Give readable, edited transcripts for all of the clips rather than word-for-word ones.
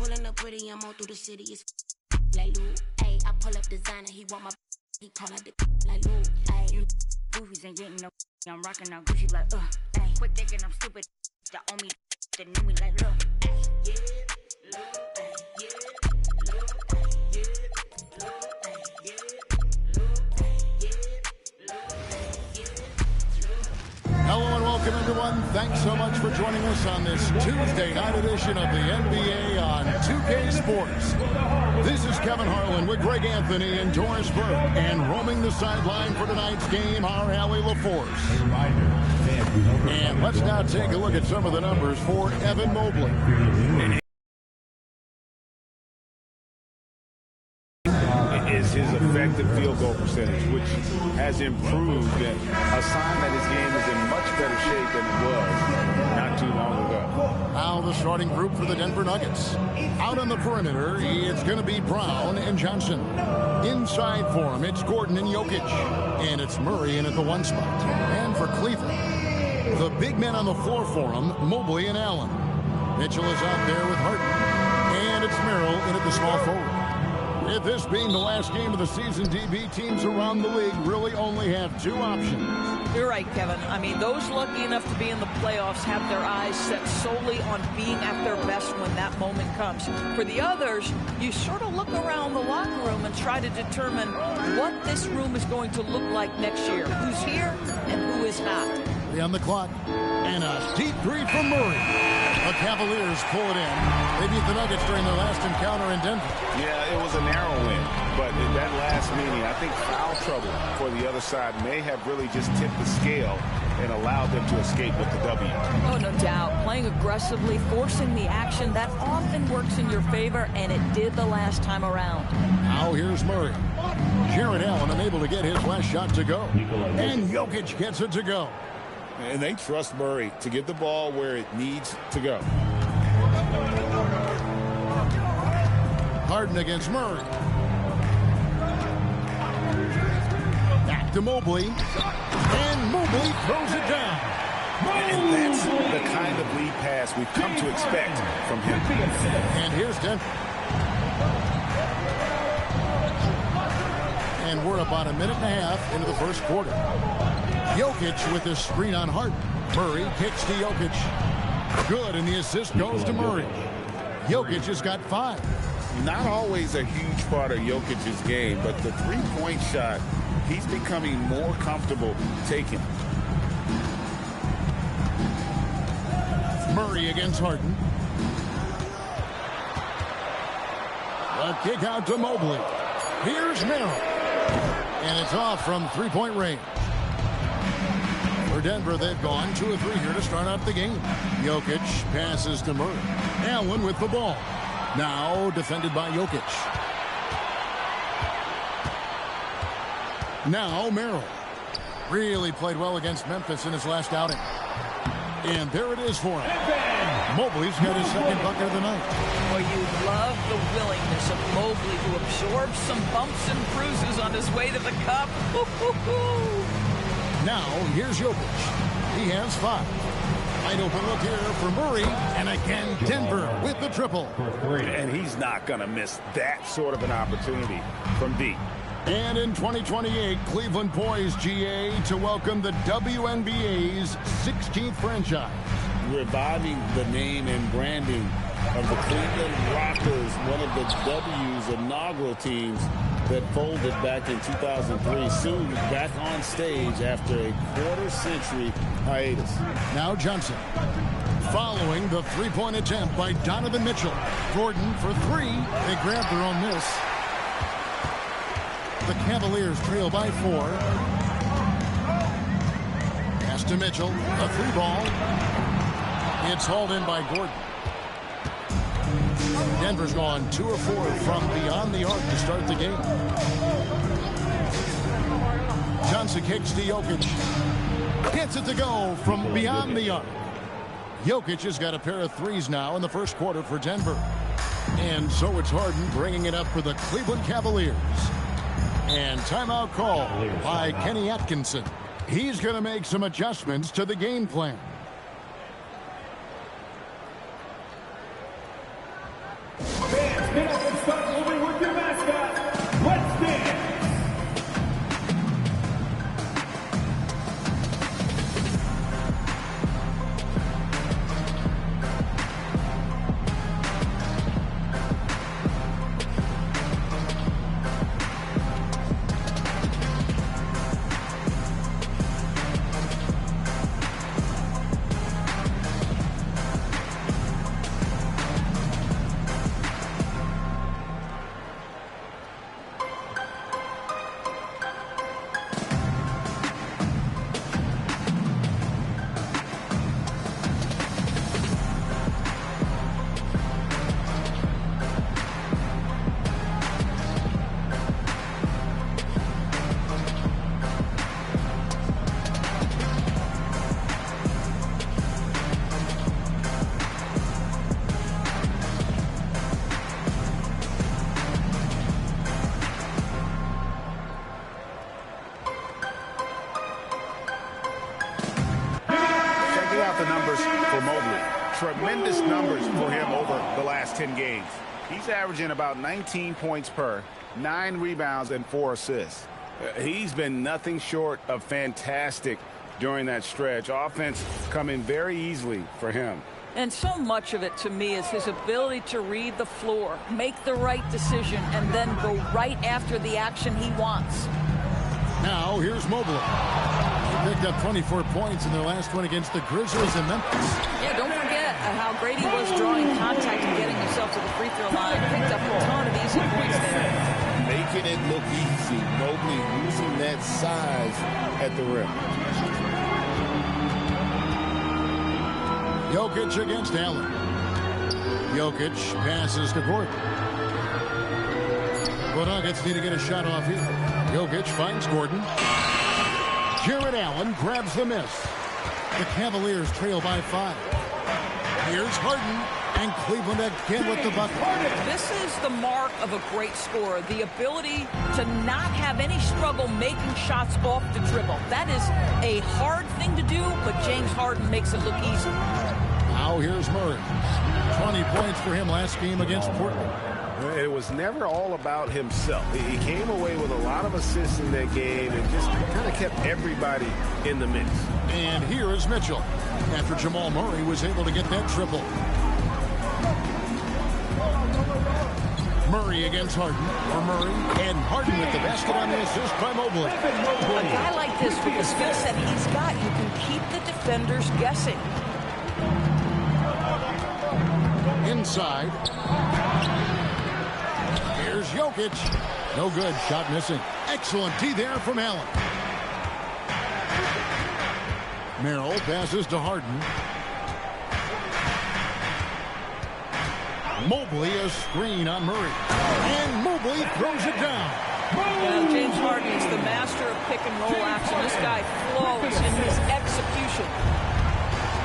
pulling up pretty, I'm all through the city. It's like Lou, ayy. I pull up designer, he want my, he call out the like Lou, ayy. Goofies ain't getting no, I'm rocking out Gucci like ayy. Quit thinking I'm stupid, that owe me, that knew me like look, ayy. Yeah, look, ayy, yeah, look, ayy, yeah, look, ayy, yeah, look, ayy, yeah, look, ayy, yeah. Hello and welcome, everyone. Thanks so much for joining us on this Tuesday night edition of the NBA on 2K Sports. This is Kevin Harlan with Greg Anthony and Doris Burke, and roaming the sideline for tonight's game, our Allie LaForce. And let's now take a look at some of the numbers for Evan Mobley. Is his effective field goal percentage, which has improved, a sign that his game is in much better shape than it was not too long ago. Now the starting group for the Denver Nuggets. Out on the perimeter, it's going to be Brown and Johnson. Inside for him, it's Gordon and Jokic. And it's Murray in at the one spot. And for Cleveland, the big men on the floor for him, Mobley and Allen. Mitchell is out there with Harden. And it's Merrill in at the small forward. With this being the last game of the season, DB, teams around the league really only have two options. You're right, Kevin. I mean, those lucky enough to be in the playoffs have their eyes set solely on being at their best when that moment comes. For the others, you sort of look around the locker room and try to determine what this room is going to look like next year. Who's here and who is not. On the clock. And a deep three from Murray. The Cavaliers pull it in. They beat the Nuggets during their last encounter in Denver. Yeah, it was a narrow win. But in that last meeting, I think foul trouble for the other side may have really just tipped the scale and allowed them to escape with the W. Oh, no doubt. Playing aggressively, forcing the action, that often works in your favor, and it did the last time around. Now here's Murray. Jared Allen unable to get his last shot to go. And Jokic gets it to go. And they trust Murray to get the ball where it needs to go. Harden against Murray. Back to Mobley. And Mobley throws it down. And that's the kind of lead pass we've come to expect from him. And here's Denver. And we're about a minute and a half into the first quarter. Jokic with his screen on Harden. Murray kicks to Jokic. Good, and the assist goes to Murray. Jokic has got 5. Not always a huge part of Jokic's game, but the three-point shot, he's becoming more comfortable taking. Murray against Harden. A kick out to Mobley. Here's Merrill. And it's off from three-point range. For Denver, they've gone 2 of 3 here to start out the game. Jokic passes to Murray. Allen with the ball. Now defended by Jokic. Now Merrill. Really played well against Memphis in his last outing. And there it is for him. Mobley's got his second bucket of the night. Well, you love the willingness of Mobley to absorb some bumps and bruises on his way to the cup. Now, here's Jokic. He has 5. Wide open look here for Murray. And again, Denver with the triple. And he's not going to miss that sort of an opportunity from deep. And in 2028, Cleveland poised, GA, to welcome the WNBA's 16th franchise. Reviving the name and branding of the Cleveland Rockers, one of the W's inaugural teams that folded back in 2003, soon back on stage after a quarter-century hiatus. Now Johnson, following the three-point attempt by Donovan Mitchell. Gordon for 3. They grab their own miss. The Cavaliers trail by 4. Pass to Mitchell, a 3 ball. It's hauled in by Gordon. Denver's gone 2 of 4 from beyond the arc to start the game. Johnson kicks to Jokic. Gets it to go from beyond the arc. Jokic has got a pair of 3s now in the first quarter for Denver. And so it's Harden bringing it up for the Cleveland Cavaliers. And timeout call by Kenny Atkinson. He's going to make some adjustments to the game plan. Mobley. Tremendous numbers for him over the last 10 games. He's averaging about 19 points per, 9 rebounds, and 4 assists. He's been nothing short of fantastic during that stretch. Offense coming very easily for him. And so much of it, to me, is his ability to read the floor, make the right decision, and then go right after the action he wants. Now, here's Mobley. He picked up 24 points in their last one against the Grizzlies in Memphis. Yeah, don't forget how great he was drawing contact and getting himself to the free throw line. Picked up a ton of easy points there. Making it look easy. Mobley using that size at the rim. Jokic against Allen. Jokic passes to Gordon. The Nuggets need to get a shot off here. Jokic finds Gordon. Jarrett Allen grabs the miss. The Cavaliers trail by 5. Here's Harden, and Cleveland again with the bucket. This is the mark of a great scorer, the ability to not have any struggle making shots off the dribble. That is a hard thing to do, but James Harden makes it look easy. Now here's Murray. 20 points for him last game against Portland. It was never all about himself. He came away with a lot of assists in that game and just kind of kept everybody in the mix. And here is Mitchell after Jamal Murray was able to get that triple. Murray against Harden for Murray, and Harden with the basket on the assist by Mobley. A guy like this with the skill set he's got, you can keep the defenders guessing. Inside. Here's Jokic. No good. Shot missing. Excellent D there from Allen. Merrill passes to Harden. Mobley a screen on Murray. And Mobley throws it down. Well, James Harden is the master of pick and roll action. This guy flawless in his execution.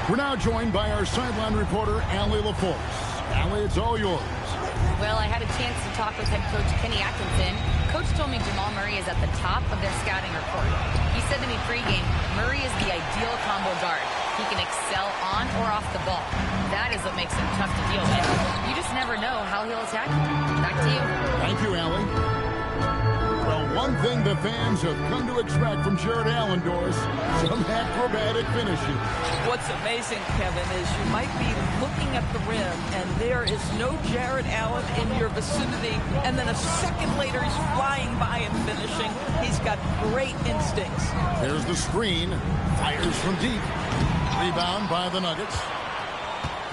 We're now joined by our sideline reporter, Allie LaForce. Allie, it's all yours. Well, I had a chance to talk with head coach Kenny Atkinson. Coach told me Jamal Murray is at the top of their scouting report. He said to me pregame, Murray is the ideal combo guard. He can excel on or off the ball. That is what makes him tough to deal with. You just never know how he'll attack you. Back to you. Thank you, Allie. Well, one thing the fans have come to expect from Jarrett Allen, Doris, some acrobatic finishes. What's amazing, Kevin, is you might be looking at the rim and there is no Jarrett Allen in your vicinity, and then a second later he's flying by and finishing. He's got great instincts. There's the screen. Fires from deep. Rebound by the Nuggets.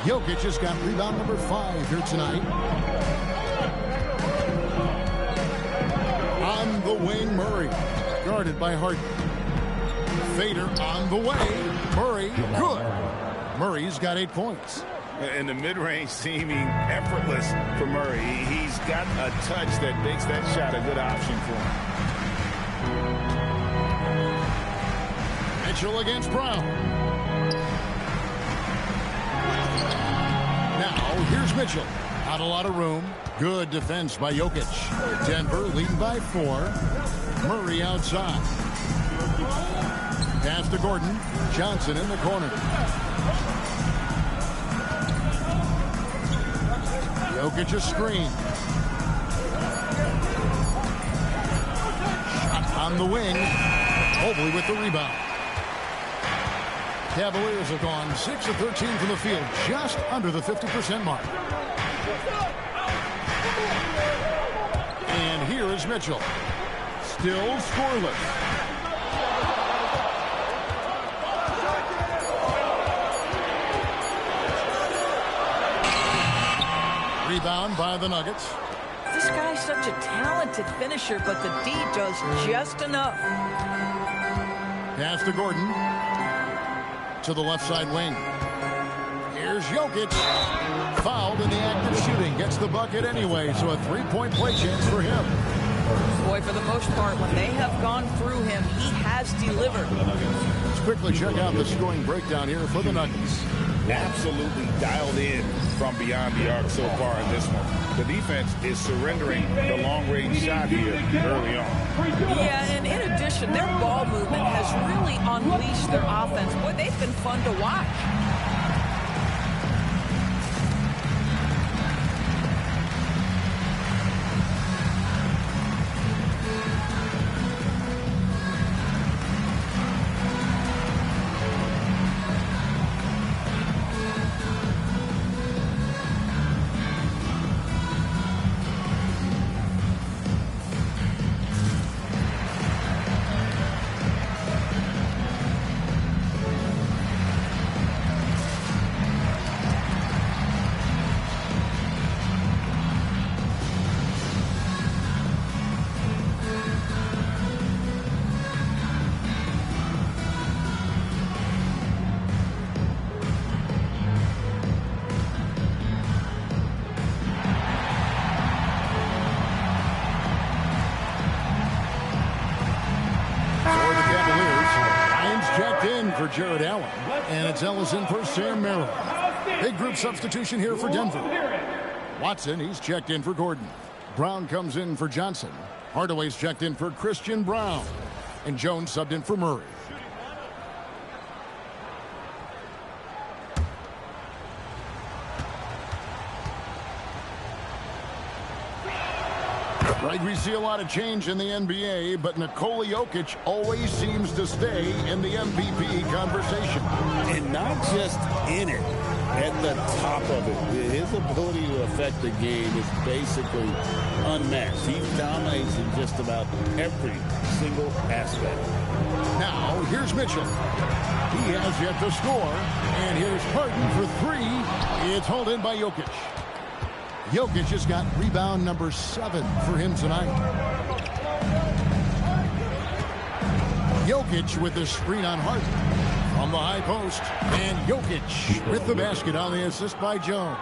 Jokic has got rebound number 5 here tonight. On the wing, Murray. Guarded by Harden. Fader on the way. Murray, good. Murray's got 8 points. And the mid-range seeming effortless for Murray. He's got a touch that makes that shot a good option for him. Mitchell against Brown. Now, here's Mitchell. Not a lot of room. Good defense by Jokic. Denver leading by 4. Murray outside. Pass to Gordon. Johnson in the corner. Jokic a screen. Shot on the wing. Mobley with the rebound. Cavaliers have gone 6 of 13 from the field, just under the 50% mark. And here is Mitchell. Still scoreless. Rebound by the Nuggets. This guy's such a talented finisher, but the D does just enough. Pass to Gordon. To the left side wing. Here's Jokic. Fouled in the act of shooting. Gets the bucket anyway, so a 3-point play chance for him. Boy, for the most part, when they have gone through him, he has delivered. Let's quickly check out the scoring breakdown here for the Nuggets. Absolutely dialed in from beyond the arc so far in this one. The defense is surrendering the long-range shot here early on. Yeah, and in addition, their ball movement has really unleashed their offense. Boy, they've been fun to watch. Jared Allen. And it's Ellis in for Sam Merrill. Big group substitution here for Denver. Watson, he's checked in for Gordon. Brown comes in for Johnson. Hardaway's checked in for Christian Brown. And Jones subbed in for Murray. Right, we see a lot of change in the NBA, but Nikola Jokic always seems to stay in the MVP conversation. And not just in it, at the top of it. His ability to affect the game is basically unmatched. He dominates in just about every single aspect. Now, here's Mitchell. He has yet to score, and here's Harden for three. It's hauled in by Jokic. Jokic has got rebound number 7 for him tonight. Jokic with the screen on Harden from the high post. And Jokic with the basket on the assist by Jones.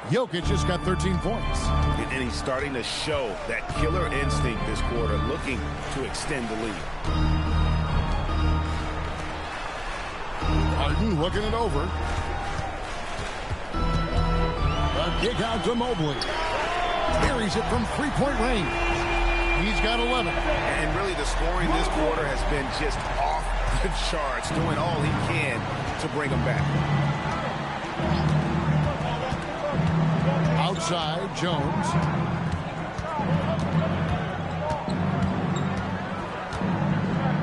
Jokic has got 13 points. And he's starting to show that killer instinct this quarter, looking to extend the lead. Harden looking it over. Kick out to Mobley. Carries it from three-point range. He's got 11. And really the scoring this quarter has been just off the charts, doing all he can to bring them back. Outside, Jones.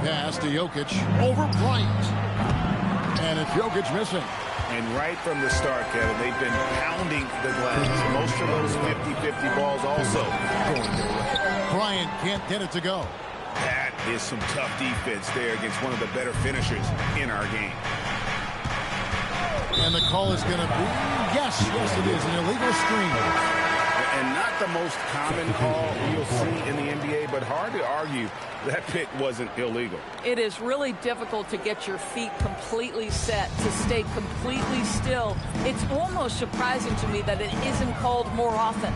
Pass to Jokic. Over Bryant. And it's Jokic missing. And right from the start, Kevin, they've been pounding the glass. Most of those 50-50 balls also going their way. Bryant can't get it to go. That is some tough defense there against one of the better finishers in our game. And the call is going to be, yes, it is, an illegal screen. And not the most common call you'll see in the NBA, but hard to argue that pick wasn't illegal. It is really difficult to get your feet completely set, to stay completely still. It's almost surprising to me that it isn't called more often.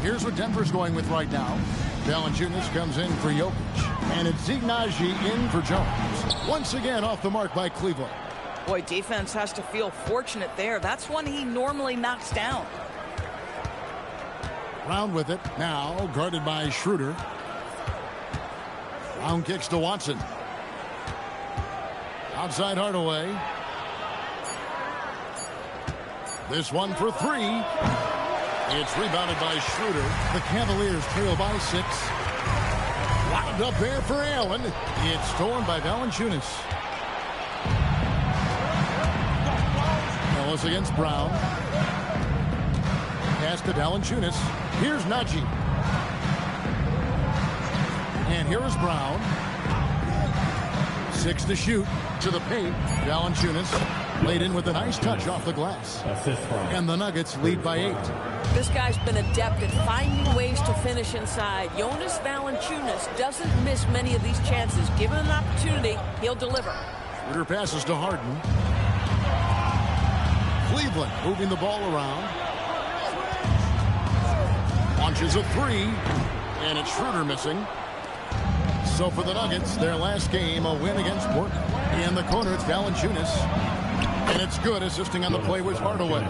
Here's what Denver's going with right now. Valanciunas comes in for Jokic. And it's Zignaji in for Jones. Once again off the mark by Cleveland. Boy, defense has to feel fortunate there. That's one he normally knocks down. Brown with it. Now guarded by Schroeder. Brown kicks to Watson. Outside Hardaway. This one for three. It's rebounded by Schroeder. The Cavaliers trail by 6. Wound up there for Allen. It's stolen by Valanciunas. Ellis against Brown. Pass to Valanciunas. Here's Najee. And here is Brown. 6 to shoot. To the paint. Valanciunas laid in with a nice touch off the glass. And the Nuggets lead by 8. This guy's been adept at finding ways to finish inside. Jonas Valanciunas doesn't miss many of these chances. Given an opportunity, he'll deliver. Schroeder passes to Harden. Cleveland moving the ball around. Launches a 3. And it's Schroeder missing. So for the Nuggets, their last game, a win against Portland. In the corner, it's Valanciunas. And it's good. Assisting on the play was Hardaway.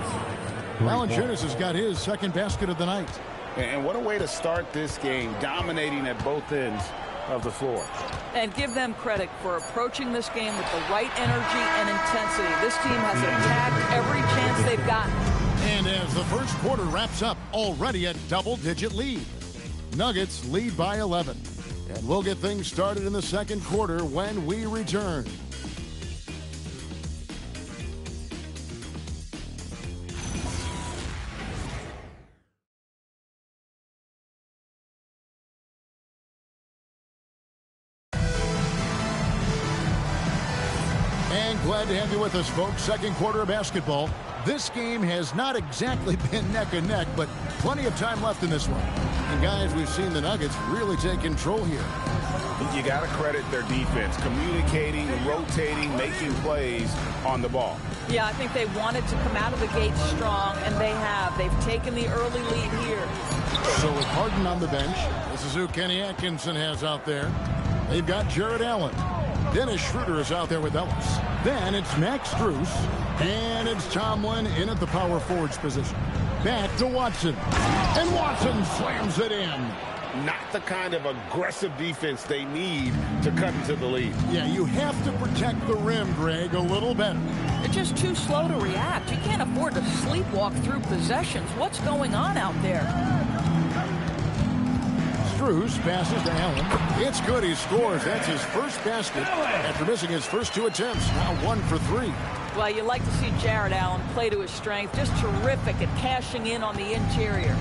Valanciunas has got his second basket of the night. And what a way to start this game, dominating at both ends of the floor. And give them credit for approaching this game with the right energy and intensity. This team has attacked every chance they've gotten. And as the first quarter wraps up, already a double-digit lead. Nuggets lead by 11. And we'll get things started in the second quarter when we return. And glad to have you with us, folks. Second quarter of basketball. This game has not exactly been neck and neck, but plenty of time left in this one. And guys, we've seen the Nuggets really take control here. You got to credit their defense, communicating, rotating, making plays on the ball. Yeah, I think they wanted to come out of the gate strong, and they have. They've taken the early lead here. So with Harden on the bench, this is who Kenny Atkinson has out there. They've got Jared Allen. Dennis Schroeder is out there with Ellis. Then it's Max Strus. And it's Tomlin in at the power forwards position. Back to Watson. And Watson slams it in. Not the kind of aggressive defense they need to cut into the lead. Yeah, you have to protect the rim, Greg, a little better. They're just too slow to react. You can't afford to sleepwalk through possessions. What's going on out there? Strus passes to Allen. It's good. He scores. That's his first basket after missing his first 2 attempts. Now 1 for 3. Well, you like to see Jarrett Allen play to his strength. Just terrific at cashing in on the interior.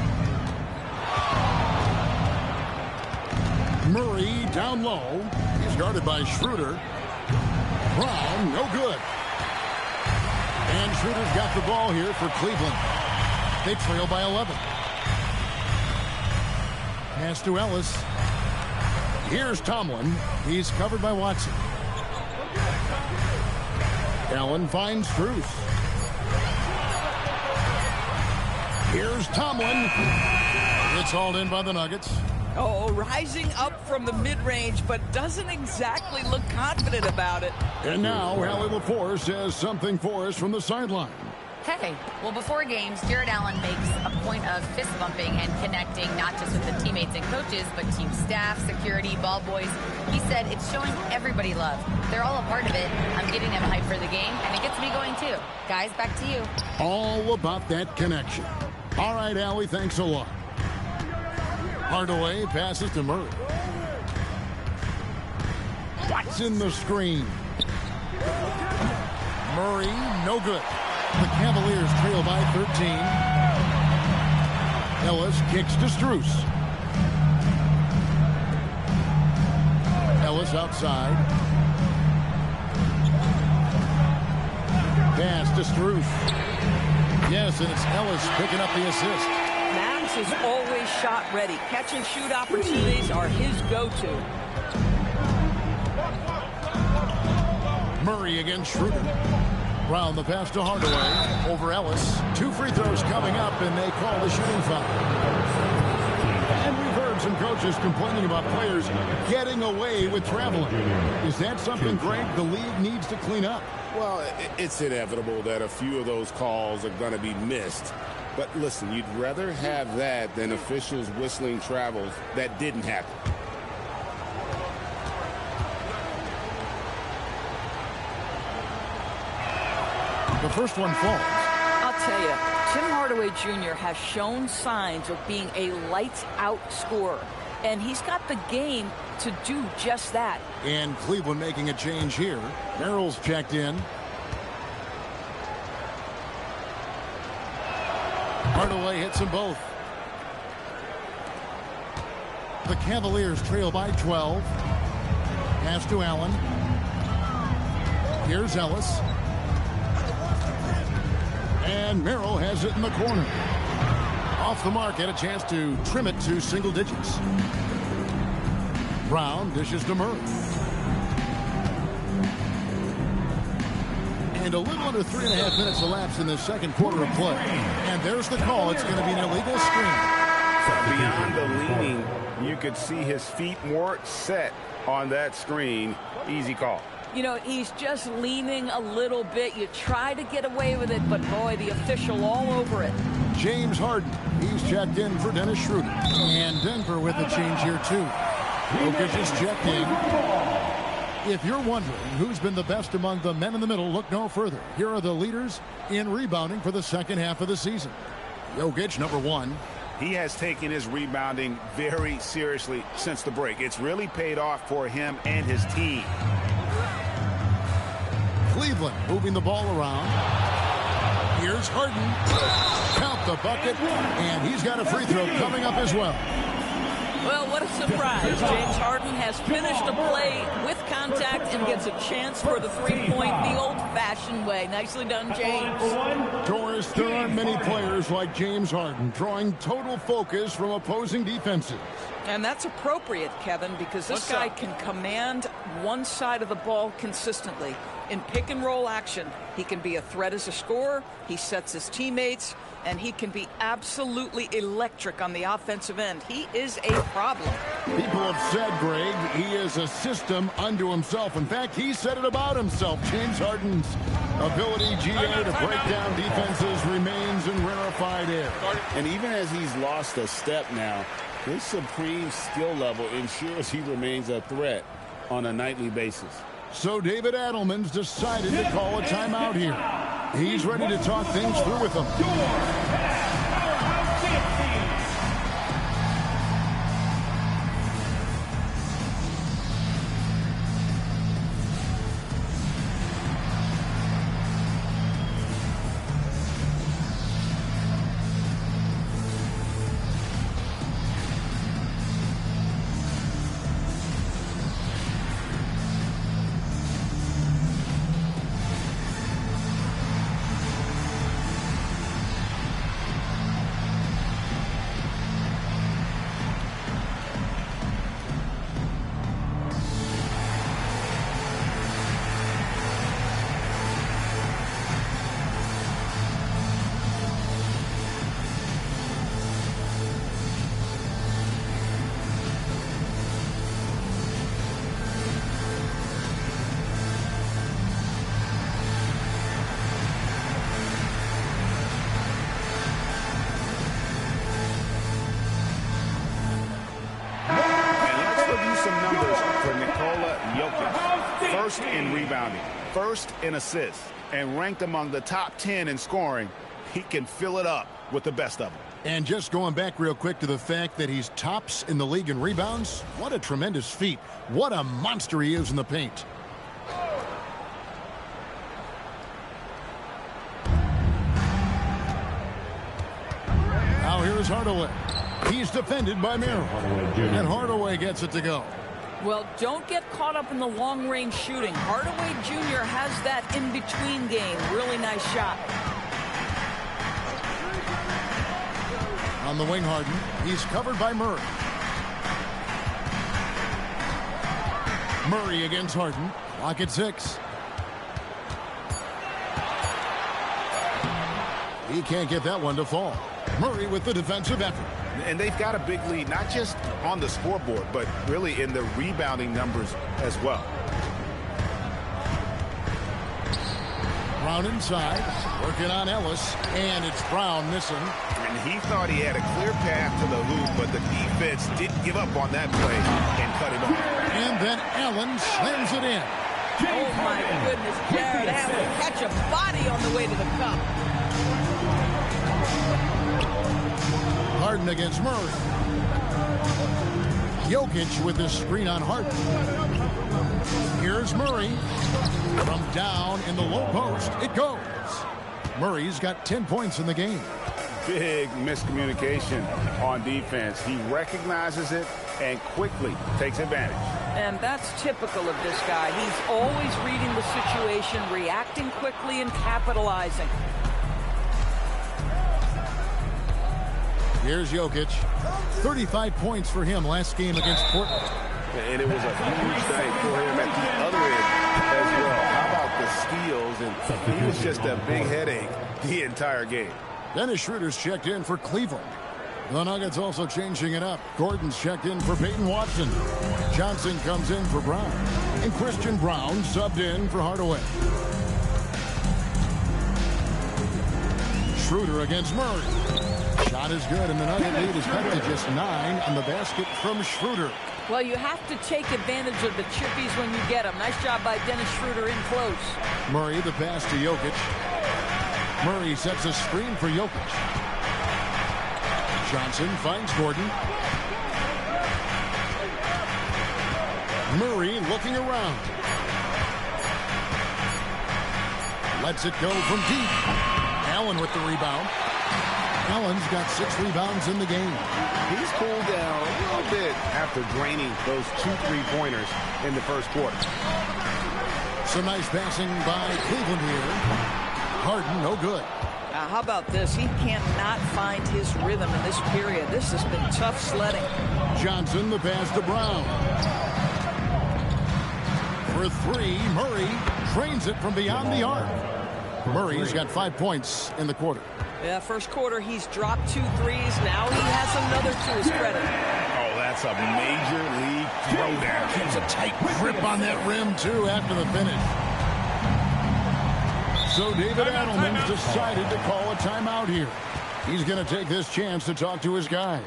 Murray down low. He's guarded by Schroeder. Brown, no good. And Schroeder's got the ball here for Cleveland. They trail by 11. Pass to Ellis. Here's Tomlin. He's covered by Watson. Allen finds Strus. Here's Tomlin. It's hauled in by the Nuggets. Oh, rising up from the mid-range, but doesn't exactly look confident about it. And now, Allie LaForce has something for us from the sideline. Hey, well, before games, Jarrett Allen makes a point of fist bumping and connecting not just with the teammates and coaches, but team staff, security, ball boys. He said it's showing everybody love. They're all a part of it. I'm getting them hyped for the game, and it gets me going too. Guys, back to you. All about that connection. All right, Allie, thanks a lot. Hardaway passes to Murray. Watson the screen. Murray, no good. The Cavaliers trail by 13. Ellis kicks to Strus. Ellis outside. Pass to Strus. Yes, and it's Ellis picking up the assist. Max is always shot ready. Catch and shoot opportunities are his go-to. Murray against Schroeder. Brown the pass to Hardaway over Ellis. 2 free throws coming up, and they call the shooting foul. And we've heard some coaches complaining about players getting away with traveling. Is that something, Greg, the league needs to clean up? Well, it's inevitable that a few of those calls are going to be missed. But listen, you'd rather have that than officials whistling travels that didn't happen. The first one falls. I'll tell you, Tim Hardaway Jr. has shown signs of being a lights-out scorer. And he's got the game to do just that. And Cleveland making a change here. Merrill's checked in. Hardaway hits them both. The Cavaliers trail by 12. Pass to Allen. Here's Ellis. And Merrill has it in the corner. Off the mark, had a chance to trim it to single digits. Brown dishes to Murray. And a little under 3.5 minutes elapsed in the second quarter of play. And there's the call. It's going to be an illegal screen. Beyond the leaning, you could see his feet more set on that screen. Easy call. You know, he's just leaning a little bit. You try to get away with it, but boy, the official all over it. James Harden, he's checked in for Dennis Schroeder. And Denver with a change here, too. Jokic is checked in. If you're wondering who's been the best among the men in the middle, look no further. Here are the leaders in rebounding for the second half of the season. Jokic, number 1. He has taken his rebounding very seriously since the break. It's really paid off for him and his team. Cleveland moving the ball around. Here's Harden. Count the bucket, and he's got a free throw coming up as well. Well, what a surprise. James Harden has finished a play with contact and gets a chance for the three-point the old-fashioned way. Nicely done, James. Doris, there aren't many players like James Harden, drawing total focus from opposing defenses. And that's appropriate, Kevin, because this guy can command one side of the ball consistently. In pick-and-roll action, he can be a threat as a scorer. He sets his teammates. And he can be absolutely electric on the offensive end. He is a problem. People have said, Greg, he is a system unto himself. In fact, he said it about himself. James Harden's ability, GA, to break down defenses remains in rarefied air. And even as he's lost a step now, his supreme skill level ensures he remains a threat on a nightly basis. So David Adelman's decided to call a timeout here. He's ready to talk things through with them. First in rebounding, first in assists, and ranked among the top 10 in scoring. He can fill it up with the best of them. And just going back real quick to the fact that he's tops in the league in rebounds, what a tremendous feat. What a monster he is in the paint. Now here's Hardaway. He's defended by Merrill. And Hardaway gets it to go. Well, don't get caught up in the long-range shooting. Hardaway Jr. has that in-between game. Really nice shot. On the wing, Harden. He's covered by Murray. Murray against Harden. Clock at 6. He can't get that one to fall. Murray with the defensive effort. And they've got a big lead, not just on the scoreboard, but really in the rebounding numbers as well. Brown inside, working on Ellis, and it's Brown missing. And he thought he had a clear path to the hoop, but the defense didn't give up on that play and cut him off. And then Allen slams it in. Oh, my goodness, Jared Allen catch a body on the way to the cup. Harden against Murray. Jokic with his screen on Harden. Here's Murray. From down in the low post, it goes. Murray's got 10 points in the game. Big miscommunication on defense. He recognizes it and quickly takes advantage. And that's typical of this guy. He's always reading the situation, reacting quickly, and capitalizing. Here's Jokic. 35 points for him last game against Portland. And it was a huge night for him at the other end as well. How about the steals? And he was just a big headache the entire game. Dennis Schroeder's checked in for Cleveland. The Nuggets also changing it up. Gordon's checked in for Peyton Watson. Johnson comes in for Brown. And Christian Brown subbed in for Hardaway. Schroeder against Murray. Shot is good, and the Nugget lead is cut to just 9 on the basket from Schroeder. Well, you have to take advantage of the chippies when you get them. Nice job by Dennis Schroeder in close. Murray, the pass to Jokic. Murray sets a screen for Jokic. Johnson finds Gordon. Murray looking around. Lets it go from deep. Allen with the rebound. Allen's got 6 rebounds in the game. He's cooled down a little bit after draining those 2 3-pointers in the first quarter. Some nice passing by Cleveland here. Harden, no good. Now, how about this? He cannot find his rhythm in this period. This has been tough sledding. Johnson, the pass to Brown. For 3, Murray trains it from beyond the arc. Murray's got 5 points in the quarter. Yeah, first quarter, he's dropped 2 threes. Now he has another to his credit. Oh, that's a major league throwdown. Keeps a tight grip on that rim, too, after the finish. So David Adelman's decided to call a timeout here. He's going to take this chance to talk to his guys.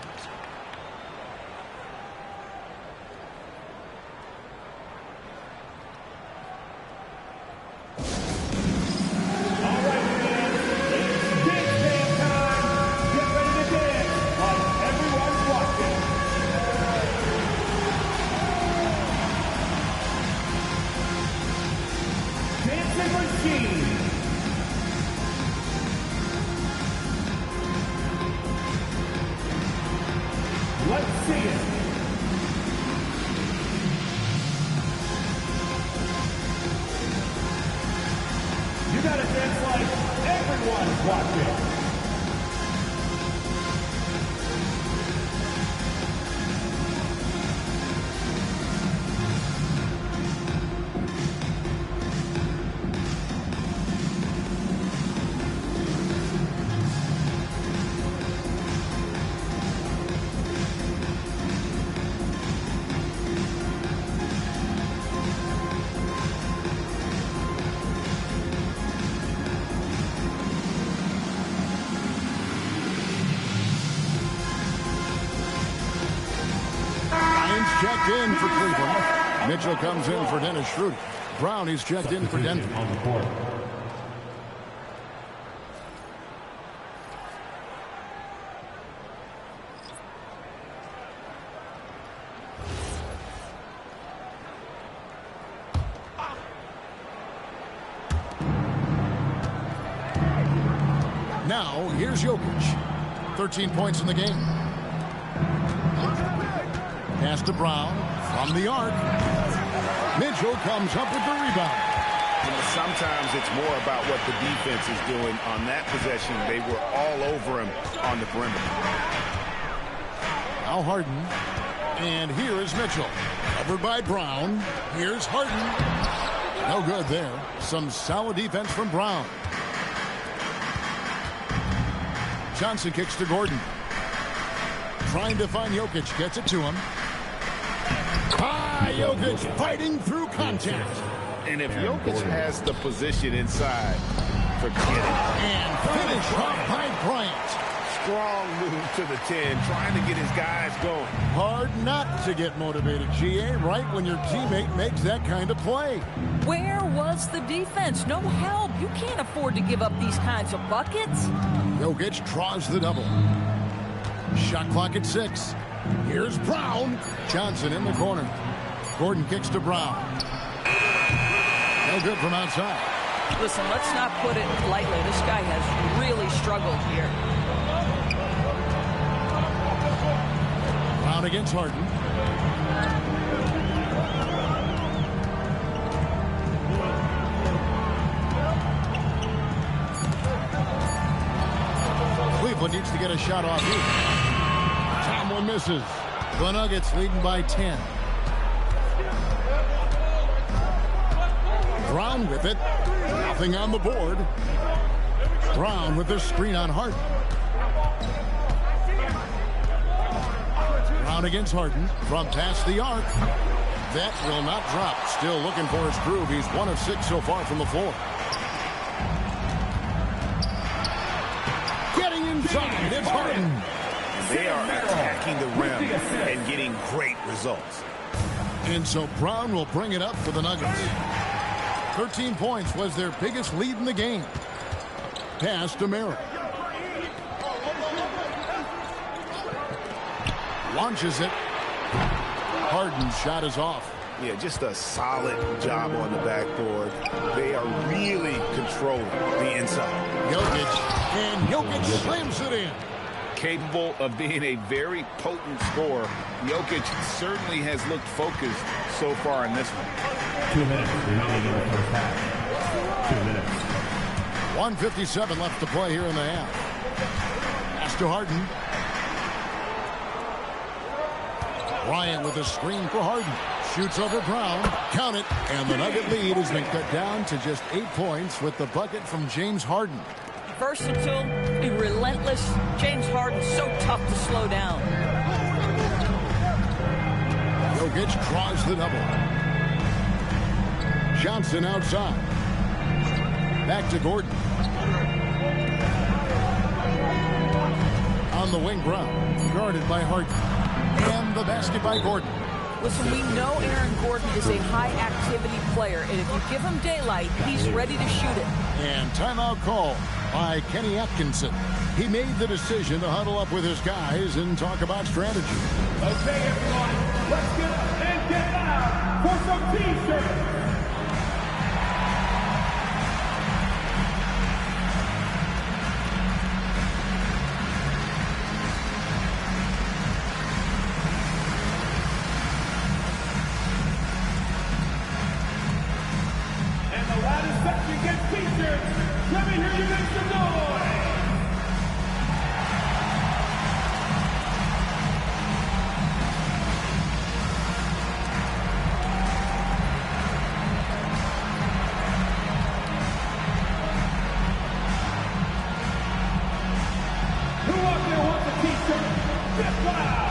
Checked in for Cleveland. Mitchell comes in for Dennis Schroeder. Brown is checked in for Denver. On the court. Now, here's Jokic. 13 points in the game. Pass to Brown from the arc. Mitchell comes up with the rebound. You know, sometimes it's more about what the defense is doing. On that possession, they were all over him on the perimeter. Now Harden. And here is Mitchell. Covered by Brown. Here's Harden. No good there. Some solid defense from Brown. Johnson kicks to Gordon. Trying to find Jokic. Gets it to him. Jokic fighting through contact. And if Jokic has the position inside, forget it. And finish off by Bryant. Strong move to the 10, trying to get his guys going. Hard not to get motivated, GA, right when your teammate makes that kind of play. Where was the defense? No help. You can't afford to give up these kinds of buckets. Jokic draws the double. Shot clock at 6. Here's Brown. Johnson in the corner. Gordon kicks to Brown. No good from outside. Listen, let's not put it lightly. This guy has really struggled here. Brown against Harden. Cleveland needs to get a shot off here. Tomlin misses. The Nuggets leading by 10. Brown with it. Nothing on the board. Brown with the screen on Harden. Brown against Harden from past the arc. That will not drop. Still looking for his groove. He's 1 of 6 so far from the floor. Getting inside. It's Harden. They are attacking the rim and getting great results. And so Brown will bring it up for the Nuggets. 13 points was their biggest lead in the game. Pass to Merritt. Launches it. Harden's shot is off. Yeah, just a solid job on the backboard. They are really controlling the inside. Jokic, and Jokic slams it in. Capable of being a very potent scorer, Jokic certainly has looked focused so far in this one. 2 minutes remaining in the first half. 2 minutes. 1:57 left to play here in the half. Pass to Harden. Bryant with a screen for Harden. Shoots over Brown. Count it. And the Nugget lead has been cut down to just 8 points with the bucket from James Harden. Versatile and relentless. James Harden so tough to slow down. Jokic draws the double. Johnson outside. Back to Gordon. On the wing, Brown. Guarded by Harden. And the basket by Gordon. Listen, we know Aaron Gordon is a high-activity player, and if you give him daylight, he's ready to shoot it. And timeout call by Kenny Atkinson. He made the decision to huddle up with his guys and talk about strategy. Okay, everyone, let's get up and get loud for some T-shirts. Let me hear you make some noise! Who out there wants a T-shirt? Get loud!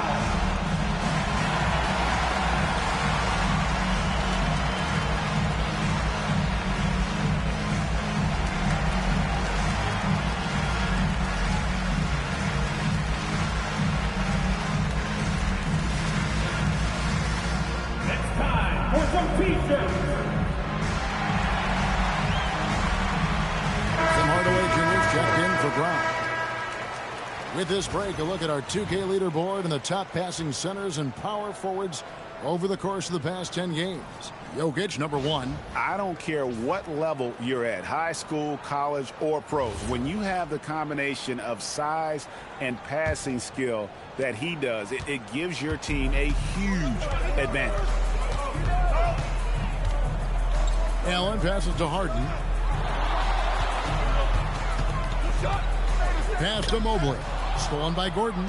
With this break, a look at our 2K leaderboard and the top passing centers and power forwards over the course of the past 10 games. Jokic, number 1. I don't care what level you're at, high school, college, or pros. When you have the combination of size and passing skill that he does, it gives your team a huge advantage. Allen passes to Harden. Pass to Mobley. Stolen by Gordon.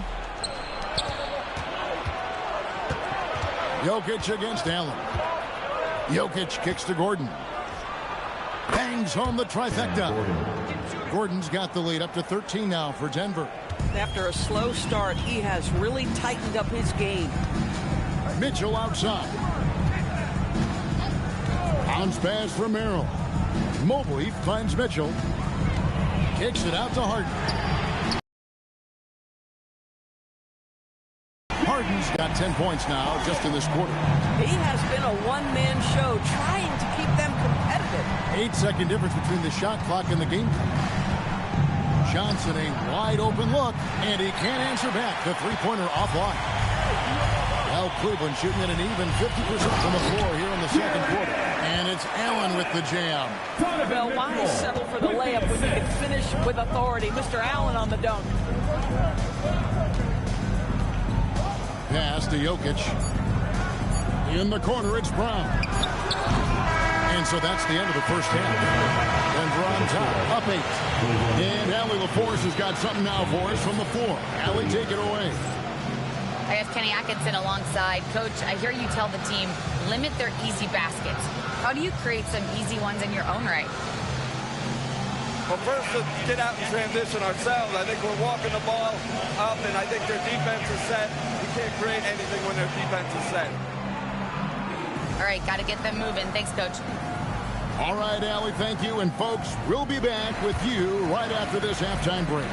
Jokic against Allen. Jokic kicks to Gordon. Bangs home the trifecta. Gordon's got the lead up to 13 now for Denver. After a slow start, he has really tightened up his game. Mitchell outside. Bounce pass from Merrill. Mobley finds Mitchell. Kicks it out to Harden. Harden's got 10 points now just in this quarter. He has been a one-man show trying to keep them competitive. 8-second difference between the shot clock and the game clock. Johnson, a wide open look, and he can't answer back. The three-pointer offline. Well, Cleveland shooting at an even 50% from the floor here in the second quarter. And it's Allen with the jam. Well, why settle for the layup when you can finish with authority? Mr. Allen on the dunk. Pass to Jokic. In the corner, it's Brown. And so that's the end of the first half. Denver on top, up 8. And Allie LaForce has got something now for us from the floor. Allie, take it away. I have Kenny Atkinson alongside. Coach, I hear you tell the team, limit their easy baskets. How do you create some easy ones in your own right? Well, first, let's get out and transition ourselves. I think we're walking the ball up, and I think their defense is set. We can't create anything when their defense is set. All right, got to get them moving. Thanks, Coach. All right, Allie, thank you. And, folks, we'll be back with you right after this halftime break.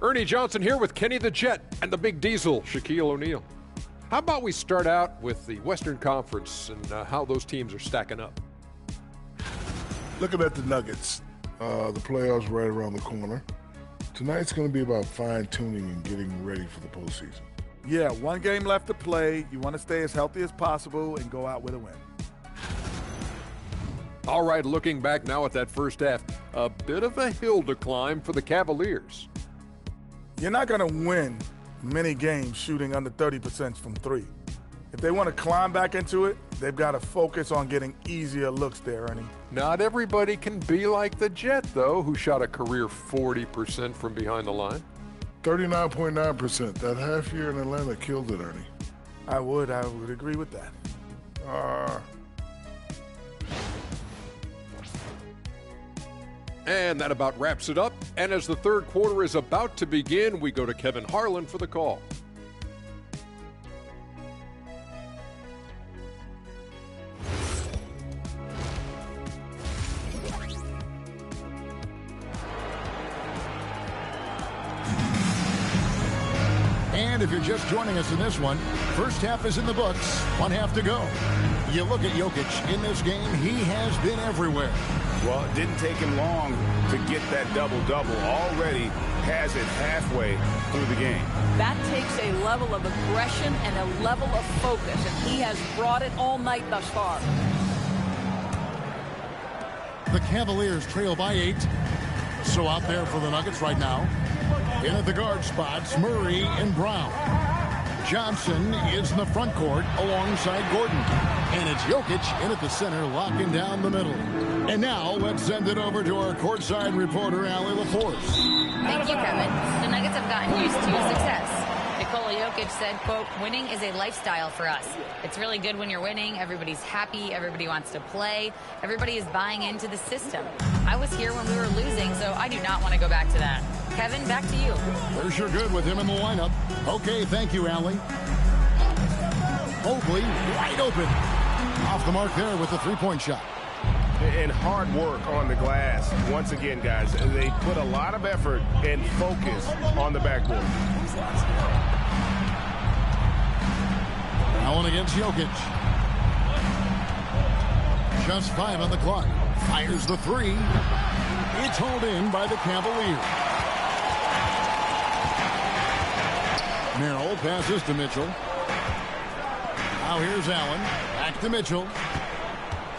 Ernie Johnson here with Kenny the Jet and the Big Diesel, Shaquille O'Neal. How about we start out with the Western Conference and how those teams are stacking up? Looking at the Nuggets, the playoffs right around the corner. Tonight's going to be about fine-tuning and getting ready for the postseason. Yeah, one game left to play. You want to stay as healthy as possible and go out with a win. All right, looking back now at that first half, a bit of a hill to climb for the Cavaliers. You're not going to win many games shooting under 30% from 3. If they want to climb back into it, they've got to focus on getting easier looks there, Ernie. Not everybody can be like the Jet, though, who shot a career 40% from behind the line. 39.9%. That half year in Atlanta killed it, Ernie. I would agree with that. And that about wraps it up. And as the third quarter is about to begin, we go to Kevin Harlan for the call. And if you're just joining us in this one, first half is in the books, 1 half to go. You look at Jokic in this game, he has been everywhere. Well, it didn't take him long to get that double-double. Already has it halfway through the game. That takes a level of aggression and a level of focus, and he has brought it all night thus far. The Cavaliers trail by 8. So out there for the Nuggets right now. In at the guard spots, Murray and Brown. Johnson is in the front court alongside Gordon. And it's Jokic in at the center, locking down the middle. And now let's send it over to our courtside reporter, Allie LaForce. Thank you, Kevin. The Nuggets have gotten used to success. Nikola Jokic said, quote, winning is a lifestyle for us. It's really good when you're winning. Everybody's happy. Everybody wants to play. Everybody is buying into the system. I was here when we were losing, so I do not want to go back to that. Kevin, back to you. They're sure good with him in the lineup. Okay, thank you, Allie. Mobley wide open. Off the mark there with the three-point shot. And hard work on the glass. Once again, guys, they put a lot of effort and focus on the backboard. Allen against Jokic. Just 5 on the clock. Fires the three. It's hauled in by the Cavaliers. Merrill passes to Mitchell. Now here's Allen. Back to Mitchell.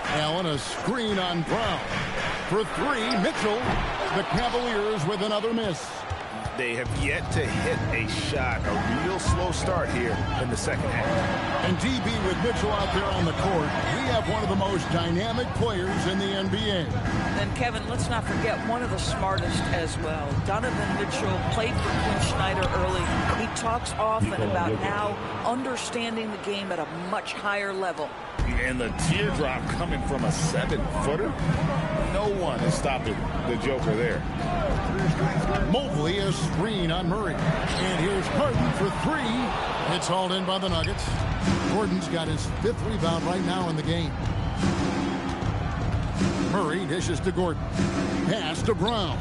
Allen a screen on Brown. For three, Mitchell. The Cavaliers with another miss. They have yet to hit a shot. A real slow start here in the second half. And DB with Mitchell out there on the court, we have one of the most dynamic players in the NBA. And Kevin, let's not forget one of the smartest as well. Donovan Mitchell played for Quinn Snyder early. He talks often about now understanding the game at a much higher level. And the teardrop coming from a 7-footer. No one is stopping the Joker there. Mobley a screen on Murray. And here's Harden for three. It's hauled in by the Nuggets. Gordon's got his 5th rebound right now in the game. Murray dishes to Gordon. Pass to Brown.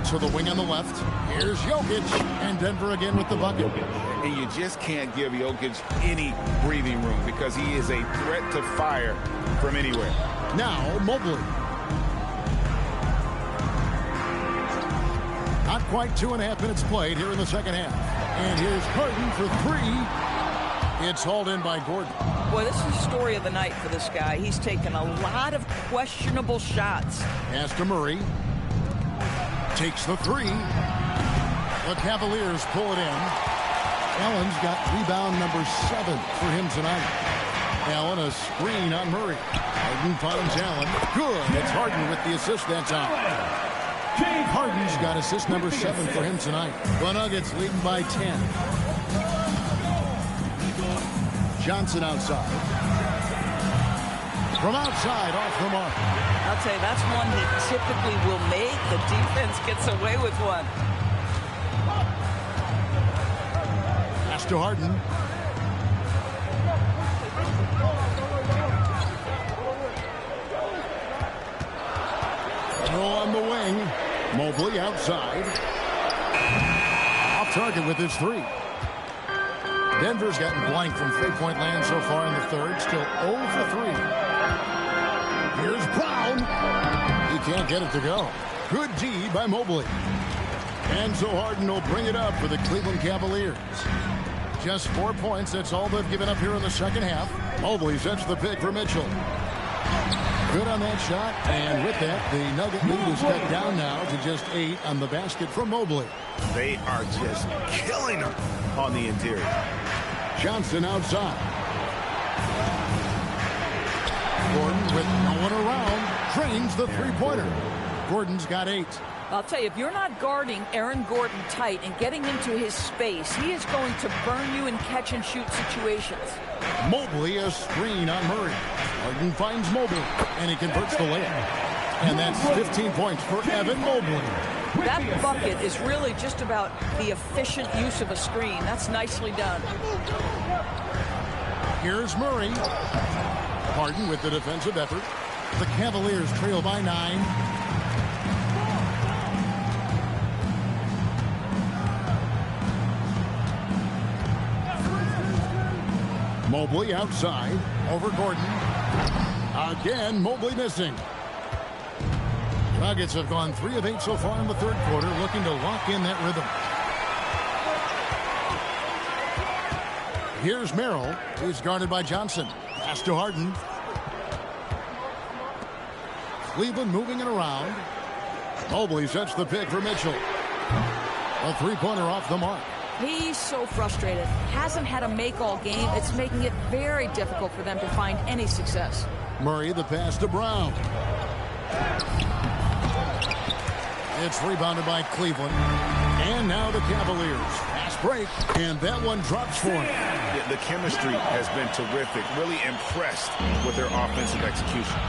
To the wing on the left. Here's Jokic. And Denver again with the bucket. And you just can't give Jokic any breathing room because he is a threat to fire from anywhere. Now Mobley. Not quite 2.5 minutes played here in the second half. And here's Harden for three. It's hauled in by Gordon. Boy, this is the story of the night for this guy. He's taken a lot of questionable shots. Pass to Murray. Takes the three. The Cavaliers pull it in. Allen's got rebound number 7 for him tonight. Allen a screen on Murray. Harden finds Allen. Good. It's Harden with the assist that time. Harden's got assist number 7 for him tonight. The Nuggets leading by 10. Johnson outside. From outside, off the mark. I'll tell you, that's one he typically will make. The defense gets away with one. Pass to Harden. Throw on the wing. Mobley outside. Off target with his three. Denver's gotten blank from three-point land so far in the third. Still 0 for 3. Here's Brown. He can't get it to go. Good D by Mobley. And so Harden will bring it up for the Cleveland Cavaliers. Just 4 points. That's all they've given up here in the second half. Mobley sets the pick for Mitchell. Good on that shot. And with that, the Nugget lead is cut down now to just 8 on the basket from Mobley. They are just killing them on the interior. Johnson outside. Gordon with no one around drains the three-pointer. Gordon's got 8. I'll tell you, if you're not guarding Aaron Gordon tight and getting into his space, he is going to burn you in catch-and-shoot situations. Mobley a screen on Murray. Gordon finds Mobley, and he converts the layup. And that's 15 points for Evan Mobley. That bucket is really just about the efficient use of a screen. That's nicely done. Here's Murray. Harden with the defensive effort. The Cavaliers trail by 9. Mobley outside. Over Gordon. Again, Mobley missing. Nuggets have gone 3 of 8 so far in the third quarter, looking to lock in that rhythm. Here's Merrill. He's guarded by Johnson. Pass to Harden. Cleveland moving it around. Mobley sets the pick for Mitchell. A three-pointer off the mark. He's so frustrated. Hasn't had a make-all game. It's making it very difficult for them to find any success. Murray, the pass to Brown. It's rebounded by Cleveland. And now the Cavaliers. Fast break. And that one drops for him. The chemistry has been terrific. Really impressed with their offensive execution.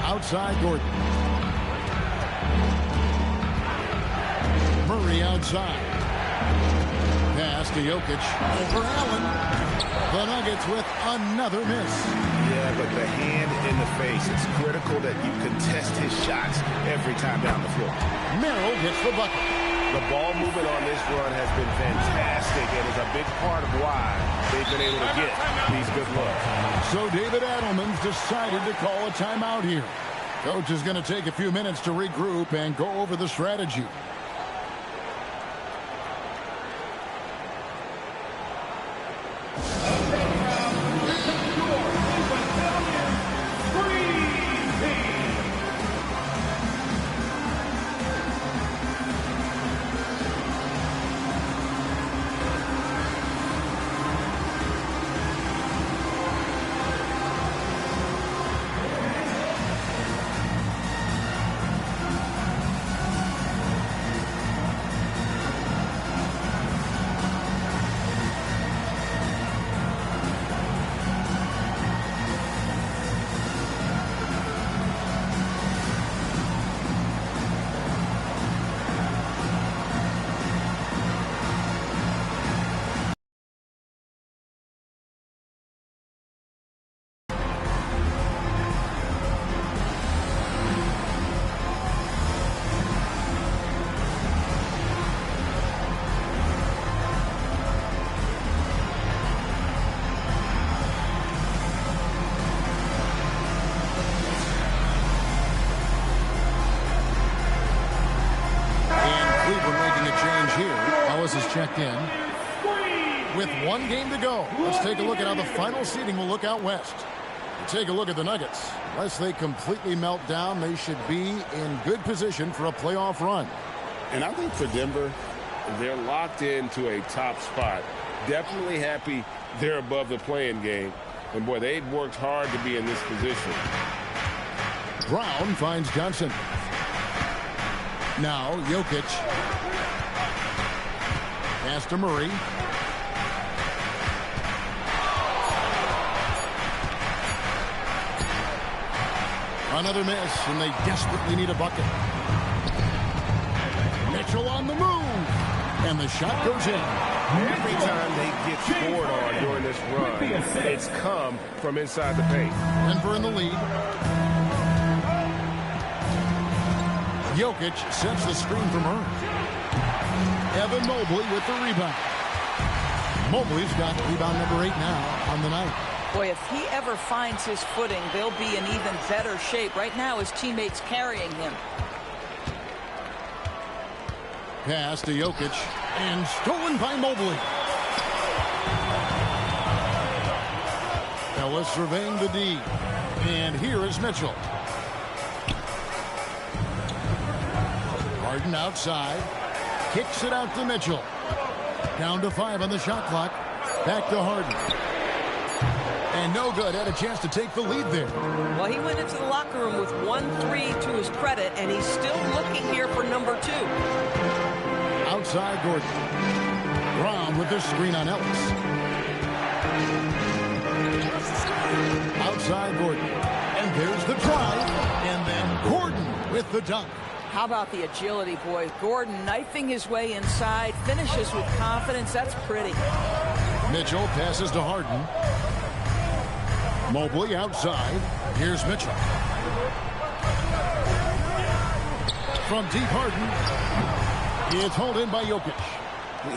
Outside Gordon. Murray outside. Pass to Jokic. Over Allen. The Nuggets with another miss. Yeah, but the hand in the face. It's critical that you contest his shots every time down the floor. Merrill gets the bucket. The ball movement on this run has been fantastic and is a big part of why they've been able to get these good looks. So David Adelman's decided to call a timeout here. Coach is going to take a few minutes to regroup and go over the strategy. Is checked in. With 1 game to go, let's take a look at how the final seeding will look out west. Take a look at the Nuggets. Unless they completely melt down, they should be in good position for a playoff run. And I think for Denver, they're locked into a top spot. Definitely happy they're above the play-in game. And boy, they've worked hard to be in this position. Brown finds Johnson. Now Jokic. Pass to Murray. Another miss, and they desperately need a bucket. Mitchell on the move, and the shot goes in. Every time they get scored on during this run, it's come from inside the paint. Denver in the lead. Jokic sets the screen for Murray. Evan Mobley with the rebound. Mobley's got rebound number 8 now on the night. Boy, if he ever finds his footing, they'll be in even better shape. Right now, his teammates carrying him. Pass to Jokic, and stolen by Mobley. Ellis surveying the D. And here is Mitchell. Harden outside. Kicks it out to Mitchell. Down to 5 on the shot clock. Back to Harden. And no good. Had a chance to take the lead there. Well, he went into the locker room with 1-3 to his credit, and he's still looking here for number 2. Outside Gordon. Brown with the screen on Ellis. Outside Gordon. And there's the drive. And then Gordon with the dunk. How about the agility, boy? Gordon knifing his way inside, finishes with confidence. That's pretty. Mitchell passes to Harden. Mobley outside. Here's Mitchell. From deep, Harden. It's hauled in by Jokic.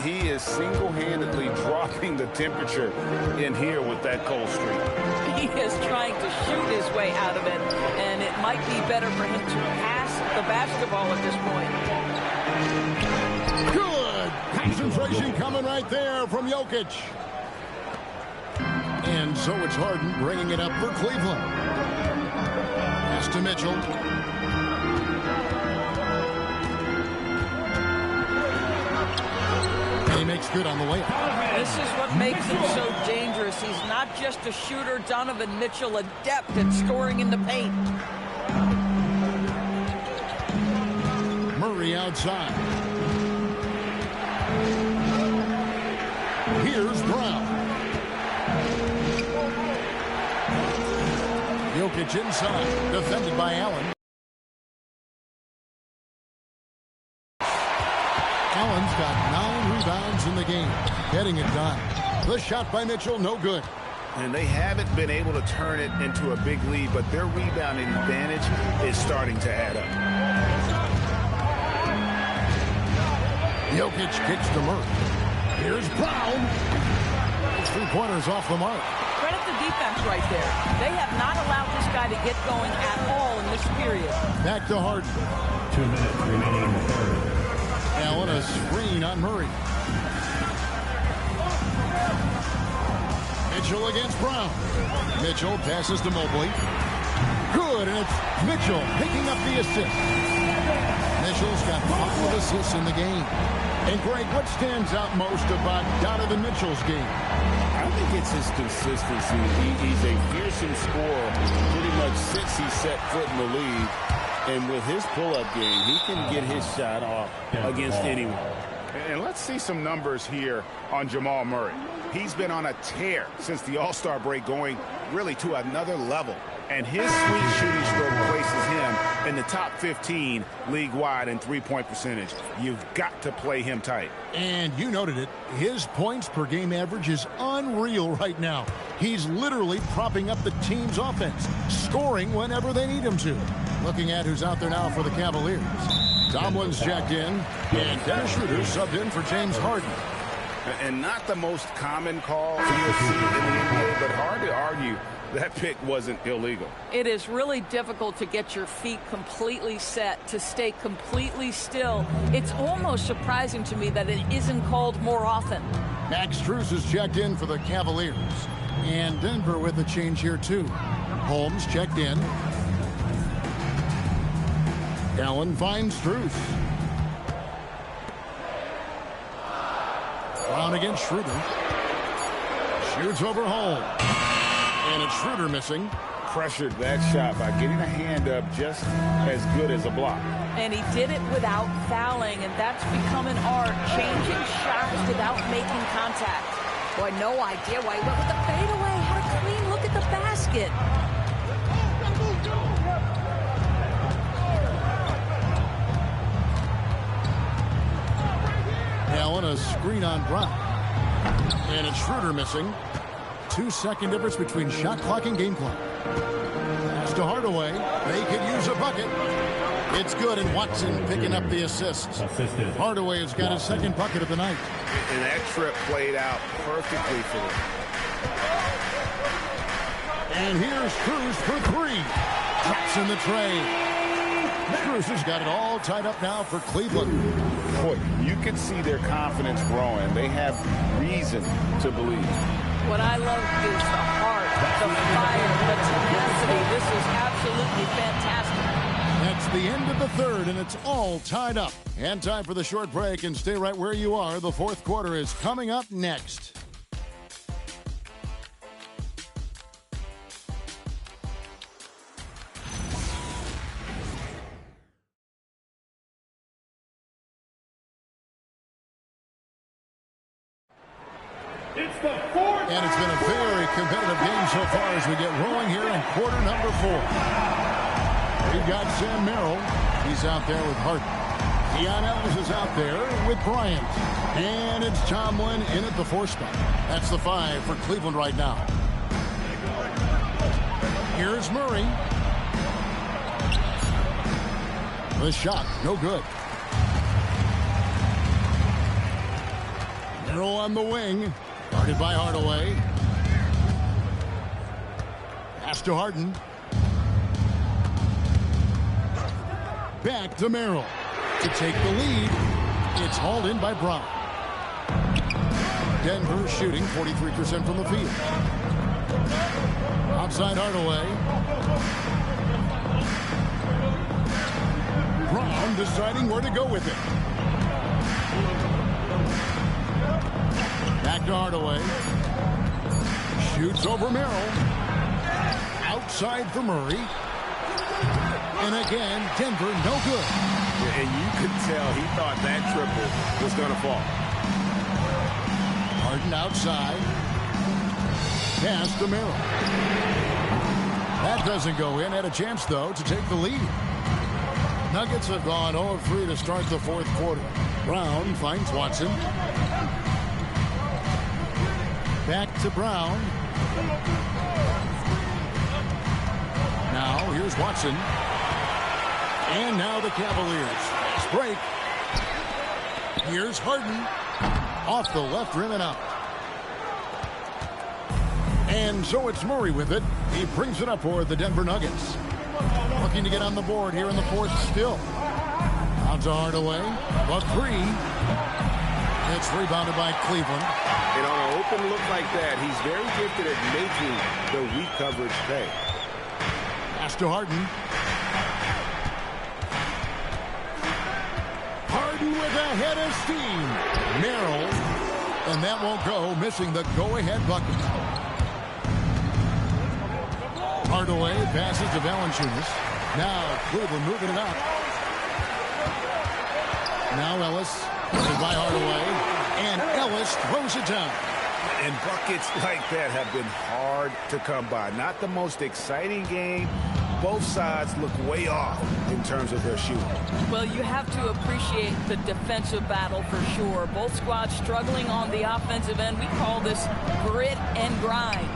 He is single-handedly dropping the temperature in here with that cold streak. He is trying to shoot his way out of it, and it might be better for him to pass the basketball at this point. Good concentration coming right there from Jokic. And so it's Harden bringing it up for Cleveland. Pass to Mitchell. And he makes good on the layup. This is what makes him so dangerous. He's not just a shooter. Donovan Mitchell, adept at scoring in the paint. Murray outside. Here's Brown. Jokic inside, defended by Allen. Allen's got 9 rebounds in the game, getting it done. The shot by Mitchell, no good. And they haven't been able to turn it into a big lead, but their rebounding advantage is starting to add up. Jokic kicks to Murray. Here's Brown. 3-pointers off the mark. Credit the defense right there. They have not allowed this guy to get going at all in this period. Back to Harden. 2 minutes remaining in the third. Allen, a screen on Murray. Mitchell against Brown. Mitchell passes to Mobley. Good, and it's Mitchell picking up the assist. Mitchell's got 5 assists in the game. And Greg, what stands out most about Donovan Mitchell's game? I think it's his consistency. He's a fearsome scorer pretty much since he set foot in the league. And with his pull-up game, he can get his shot off against anyone. And let's see some numbers here on Jamal Murray. He's been on a tear since the All-Star break, going really to another level. And his sweet shooting stroke places him in the top 15 league-wide in three-point percentage. You've got to play him tight. And you noted it. His points per game average is unreal right now. He's literally propping up the team's offense, scoring whenever they need him to. Looking at who's out there now for the Cavaliers. Tomlin's checked in, and Dennis Schroeder subbed in for James Harden. And not the most common call you'll see in the NBA, but hard to argue that pick wasn't illegal. It is really difficult to get your feet completely set, to stay completely still. It's almost surprising to me that it isn't called more often. Max Strus is checked in for the Cavaliers. And Denver with a change here, too. Holmes checked in. Allen finds Strus. Brown against Schroeder. Shoots over Holmes. And it's Schroeder missing. Pressured that shot by getting a hand up just as good as a block. And he did it without fouling, and that's become an art, changing shots without making contact. Boy, no idea why he went with the fadeaway. Had a clean look at the basket. Allen, a screen on Brown. And it's Schroeder missing. 2-second difference between shot clock and game clock. Pass to Hardaway. They could use a bucket. It's good, and Watson picking up the assists. Hardaway has got his second bucket of the night. And that trip played out perfectly for them. And here's Cruz for 3. Drops in the tray. Cruz has got it all tied up now for Cleveland. Boy, you can see their confidence growing. They have reason to believe. What I love is the heart, the fire, the tenacity. This is absolutely fantastic. That's the end of the third, and it's all tied up. And time for the short break, and stay right where you are. The fourth quarter is coming up next. And it's been a very competitive game so far as we get rolling here in quarter number 4. We've got Sam Merrill. He's out there with Harden. Keon Ellis is out there with Bryant. And it's Tomlin in at the 4 spot. That's the 5 for Cleveland right now. Here's Murray. The shot, no good. Merrill on the wing. Guarded by Hardaway. Pass to Harden. Back to Merrill. To take the lead. It's hauled in by Brown. Denver shooting 43% from the field. Outside Hardaway. Brown deciding where to go with it. Back to Hardaway. Shoots over Merrill. Outside for Murray. And again, Denver no good. And you could tell he thought that triple was going to fall. Harden outside. Pass to Merrill. That doesn't go in. Had a chance, though, to take the lead. Nuggets have gone 0 of 3 to start the fourth quarter. Brown finds Watson. Back to Brown. Now, here's Watson. And now the Cavaliers. Fast break. Here's Harden. Off the left rim and out. And so it's Murray with it. He brings it up for the Denver Nuggets. Looking to get on the board here in the fourth still. Out to Hardaway. But 3. It's rebounded by Cleveland. And on an open look like that, he's very gifted at making the weak coverage pay. Pass to Harden. Harden with a head of steam. Merrill. And that won't go, missing the go-ahead bucket. Hardaway passes to Valanciunas. Now Cleveland moving it up. Now Ellis. By Hardaway, and Ellis throws it down. And buckets like that have been hard to come by. Not the most exciting game. Both sides look way off in terms of their shooting. Well, you have to appreciate the defensive battle for sure. Both squads struggling on the offensive end. We call this grit and grind.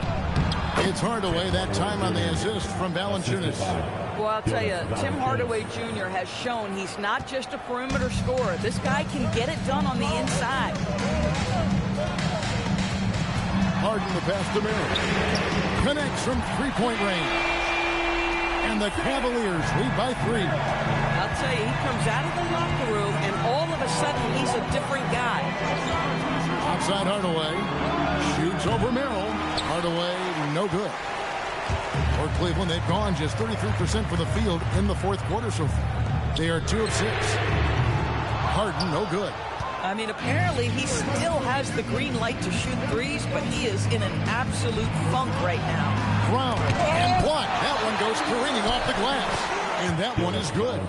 It's Hardaway that time on the assist from Valanciunas. Well, I'll tell you, Tim Hardaway Jr. has shown he's not just a perimeter scorer. This guy can get it done on the inside. Harden the pass to Merrill. Connects from three-point range. And the Cavaliers lead by 3. I'll tell you, he comes out of the locker room, and all of a sudden, he's a different guy. Outside Hardaway. Shoots over Merrill. Hardaway, no good. For Cleveland, they've gone just 33% from the field in the fourth quarter so far. They are 2 of 6. Harden, no good. I mean, apparently he still has the green light to shoot threes, but he is in an absolute funk right now. Brown and blocked. That one goes careening off the glass. And that one is good.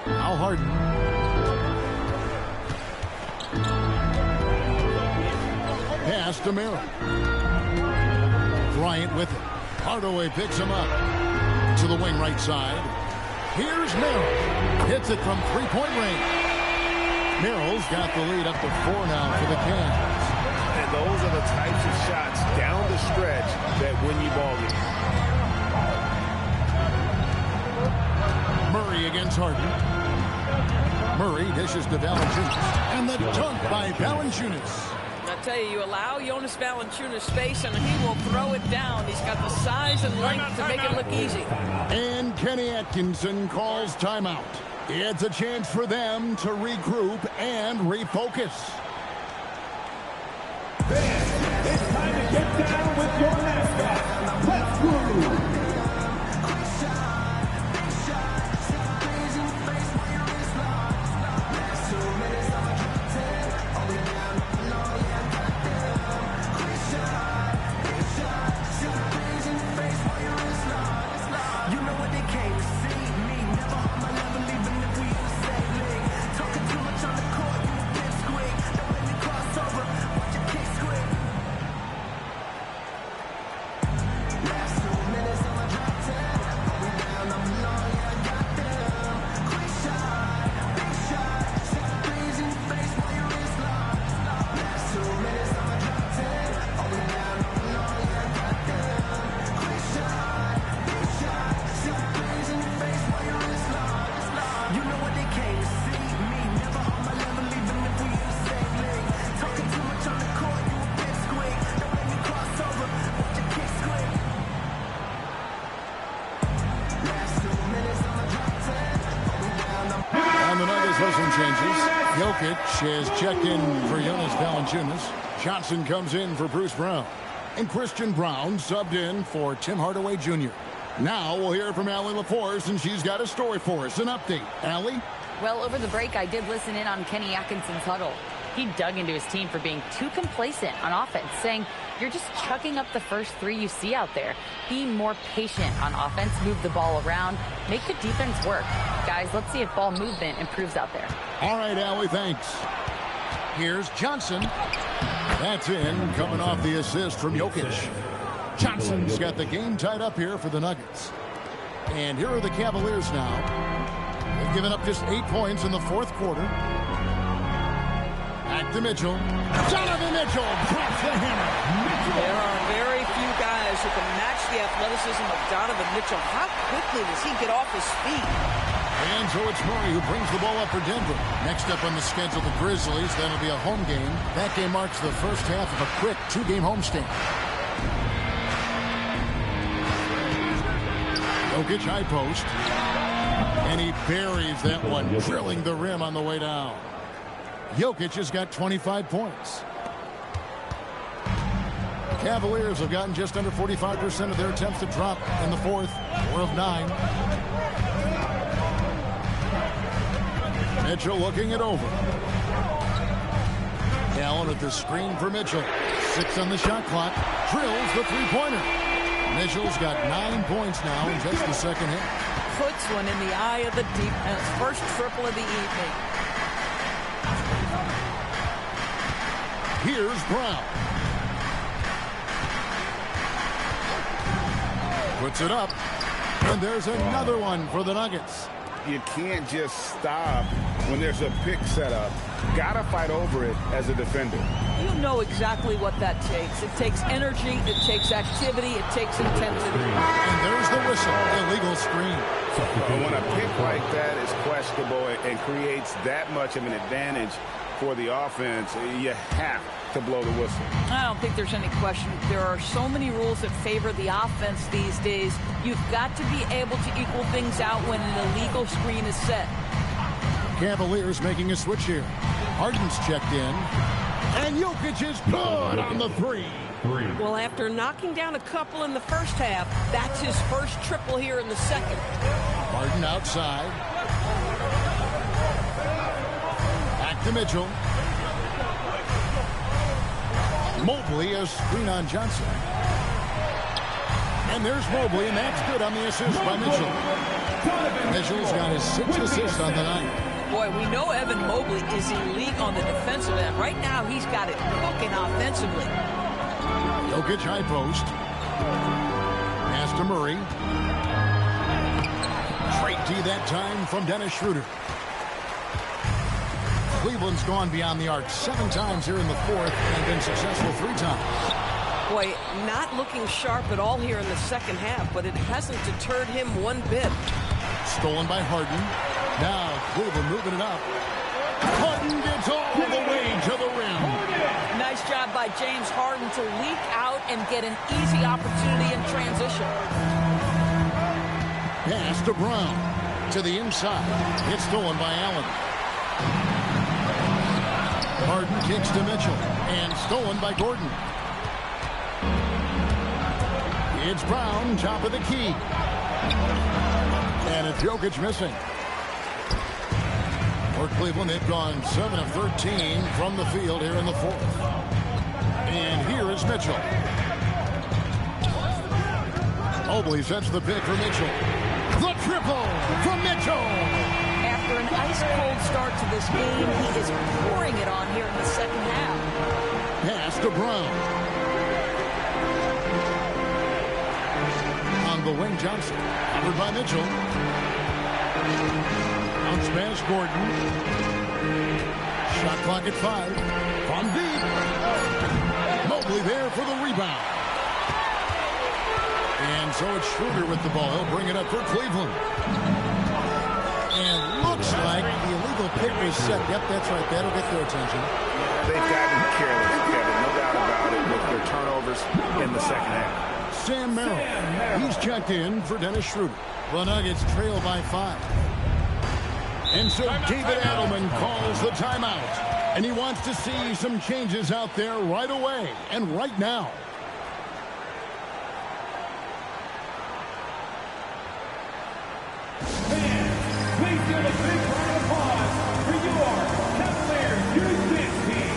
Now Harden. Pass to Merrill. Bryant with it. Hardaway picks him up. To the wing right side. Here's Merrill. Hits it from three-point range. Merrill's got the lead up to 4 now for the Cavs. And those are the types of shots down the stretch that win you ball games. Murray against Harden. Murray dishes to Valanciunas. And the dunk by Valanciunas. I tell you, you allow Jonas Valanciunas space and he will throw it down. He's got the size and length to make it look easy. And Kenny Atkinson calls timeout. It's a chance for them to regroup and refocus. It's time to get down with your mascot. Let's move. also some changes. Jokic has checked in for Jonas Valanciunas. Johnson comes in for Bruce Brown. And Christian Brown subbed in for Tim Hardaway Jr. Now we'll hear from Allie LaForce, and she's got a story for us. An update. Allie? Well, over the break, I did listen in on Kenny Atkinson's huddle. He dug into his team for being too complacent on offense, saying, you're just chucking up the first three you see out there. Be more patient on offense, move the ball around, make the defense work. Guys, let's see if ball movement improves out there. All right, Allie, thanks. Here's Johnson. That's in, coming off the assist from Jokic. Johnson's got the game tied up here for the Nuggets. And here are the Cavaliers now. They've given up just 8 points in the fourth quarter. Back to Mitchell. Donovan Mitchell drops the hammer. There are very few guys who can match the athleticism of Donovan Mitchell. How quickly does he get off his feet? And so it's Murray who brings the ball up for Denver. Next up on the schedule, the Grizzlies. That'll be a home game. That game marks the first half of a quick 2-game homestand. Jokic high post. And he buries that one, drilling the rim on the way down. Jokic has got 25 points. Cavaliers have gotten just under 45% of their attempts to drop in the fourth. 4 of 9. Mitchell looking it over. Allen at the screen for Mitchell. 6 on the shot clock. Drills the three-pointer. Mitchell's got 9 points now in just the second half. Puts one in the eye of the defense. First triple of the evening. Here's Brown. Puts it up. And there's another one for the Nuggets. You can't just stop when there's a pick set up. Gotta fight over it as a defender. You know exactly what that takes. It takes energy, it takes activity, it takes intensity. And there's the whistle. Illegal screen. When a pick like that is questionable and creates that much of an advantage for the offense, you have to blow the whistle. I don't think there's any question. There are so many rules that favor the offense these days. You've got to be able to equal things out when an illegal screen is set. Cavaliers making a switch here. Harden's checked in. And Jokic is good on the three. Well, after knocking down a couple in the first half, that's his first triple here in the second. Harden outside. Back to Mitchell. Mobley a screen on Johnson. And there's Mobley, and that's good on the assist by Mitchell. Mitchell's got his 6th assist on the night. Boy, we know Evan Mobley is elite on the defensive end. Right now, he's got it cooking offensively. Jokic high post. Pass to Murray. Straight D that time from Dennis Schroeder. Cleveland's gone beyond the arc 7 times here in the fourth and been successful 3 times. Boy, not looking sharp at all here in the second half, but it hasn't deterred him one bit. Stolen by Harden. Now Cleveland moving it up. Harden gets all the way to the rim. Nice job by James Harden to leak out and get an easy opportunity in transition. Pass to Brown. To the inside. It's stolen by Allen. Harden kicks to Mitchell. And stolen by Gordon. It's Brown, top of the key. And it's Jokic missing. For Cleveland, they've gone 7 of 13 from the field here in the fourth. And here is Mitchell. Mobley sets the pick for Mitchell. The triple from Mitchell. After an ice-cold start to this game, he is pouring it on here in the second half. Pass to Brown. On the wing, Johnson. Covered by Mitchell. Bounce pass, Gordon. Shot clock at 5. From deep. Mobley there for the rebound. And so it's Schroeder with the ball. He'll bring it up for Cleveland. And looks like the illegal pick was set. Yep, that's right. That'll get their attention. They've gotten careless, Kevin. No doubt about it with their turnovers in the second half. Sam Merrill. He's checked in for Dennis Schroeder. The Nuggets trail by 5. And so David Adelman calls the timeout. And he wants to see some changes out there right away and right now. Fans, please give a big round of applause for your Cavaliers Youth Dance Team.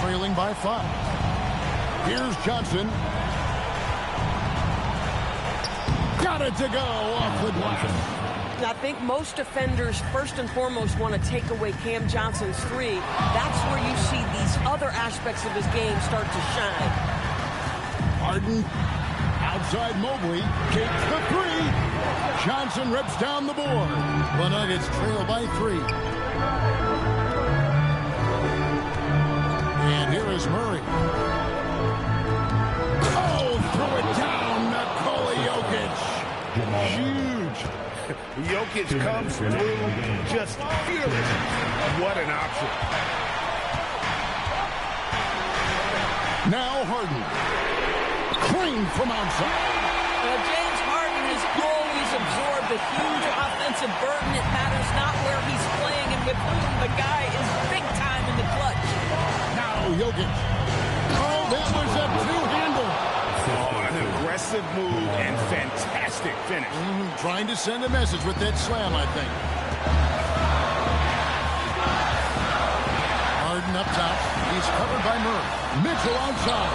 Trailing by 5. Here's Johnson. Got it to go off the glass. I think most defenders, first and foremost, want to take away Cam Johnson's three. That's where you see these other aspects of his game start to shine. Harden outside Mobley. Takes the three. Johnson rips down the board. The Nuggets trail by 3. And here is Murray. Oh, throw it down, Nikola Jokic. Huge. Jokic comes through just fearless. What an option. Now Harden. Clean from outside. James Harden has always absorbed a huge offensive burden. It matters not where he's playing and with whom. The guy is big time in the clutch. Jokic. Oh, that was a two-hander. Oh, an aggressive move and fantastic finish. Trying to send a message with that slam, I think. Harden up top. He's covered by Murray. Mitchell outside.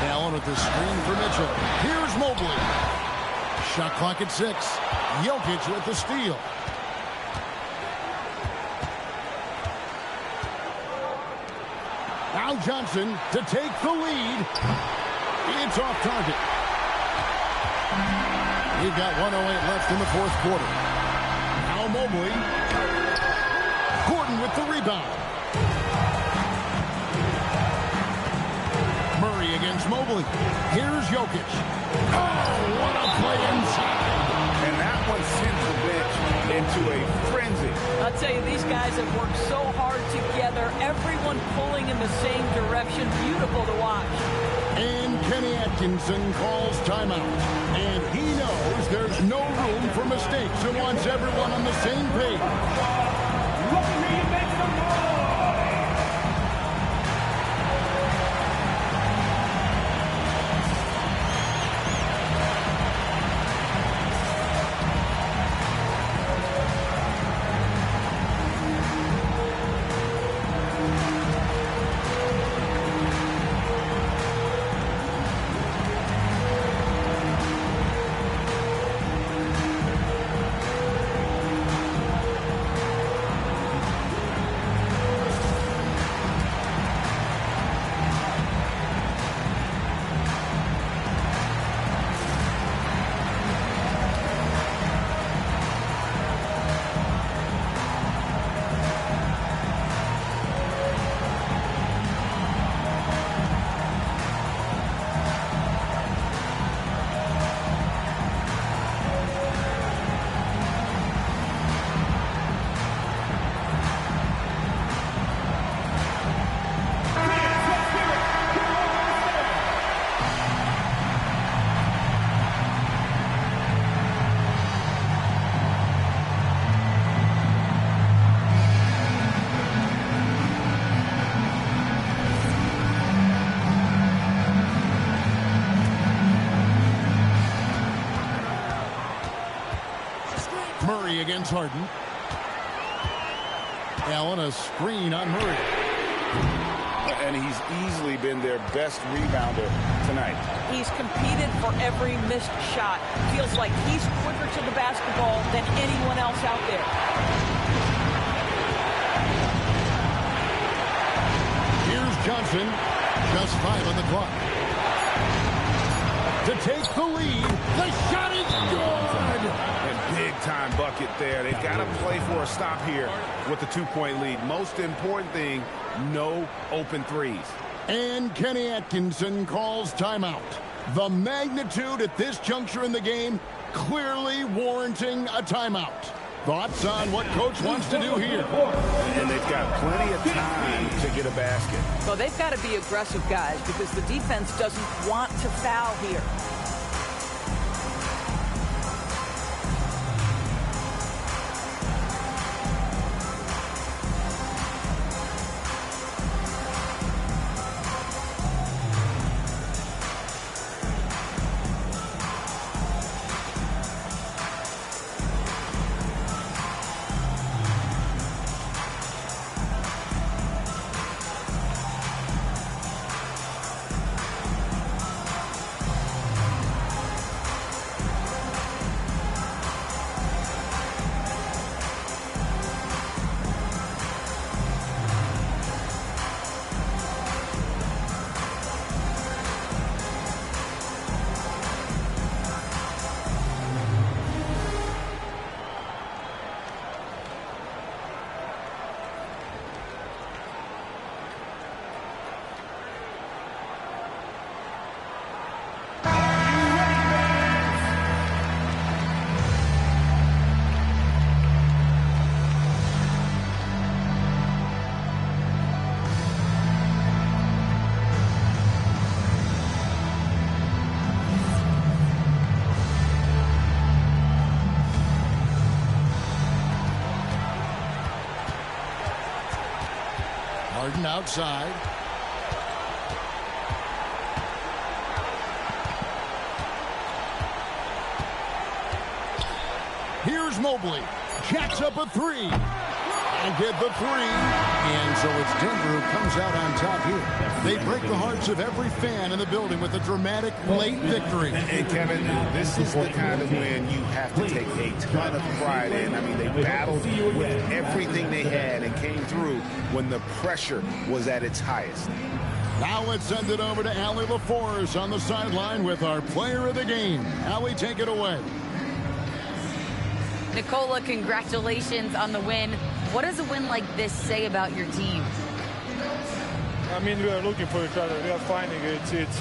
Allen with the screen for Mitchell. Here's Mobley. Shot clock at 6. Jokic with the steal. Now Johnson to take the lead. It's off target. We've got 1:08 left in the fourth quarter. Now Mobley. Gordon with the rebound. Murray against Mobley. Here's Jokic. Oh, what a play inside. And that one sends the bench into a frenzy. I'll tell you, these guys have worked so hard together. Everyone pulling in the same direction. Beautiful to watch. And Kenny Atkinson calls timeout. And he knows there's no room for mistakes and wants everyone on the same page. Murray against Harden. Allen, a screen on Murray. And he's easily been their best rebounder tonight. He's competed for every missed shot. Feels like he's quicker to the basketball than anyone else out there. Here's Johnson. Just 5 on the clock. To take the lead. The shot is good. And big-time bucket there. They've got to play for a stop here with the 2-point lead. Most important thing, no open threes. And Kenny Atkinson calls timeout. The magnitude at this juncture in the game clearly warranting a timeout. Thoughts on what Coach wants to do here? And they've got plenty of time to get a basket. Well, they've got to be aggressive, guys, because the defense doesn't want to foul here. Harden outside. Here's Mobley. Jacks up a three. And get the three. And so it's Denver who comes out on top here. They break the hearts of every fan in the building with a dramatic late victory. And Kevin, this is the kind of win you have to take a ton of pride in. I mean, they battled with everything they had and came through when the pressure was at its highest. Now let's send it over to Allie LaForce on the sideline with our player of the game. Allie, take it away. Nikola, congratulations on the win. What does a win like this say about your team? I mean, we are looking for each other. We are finding it. It's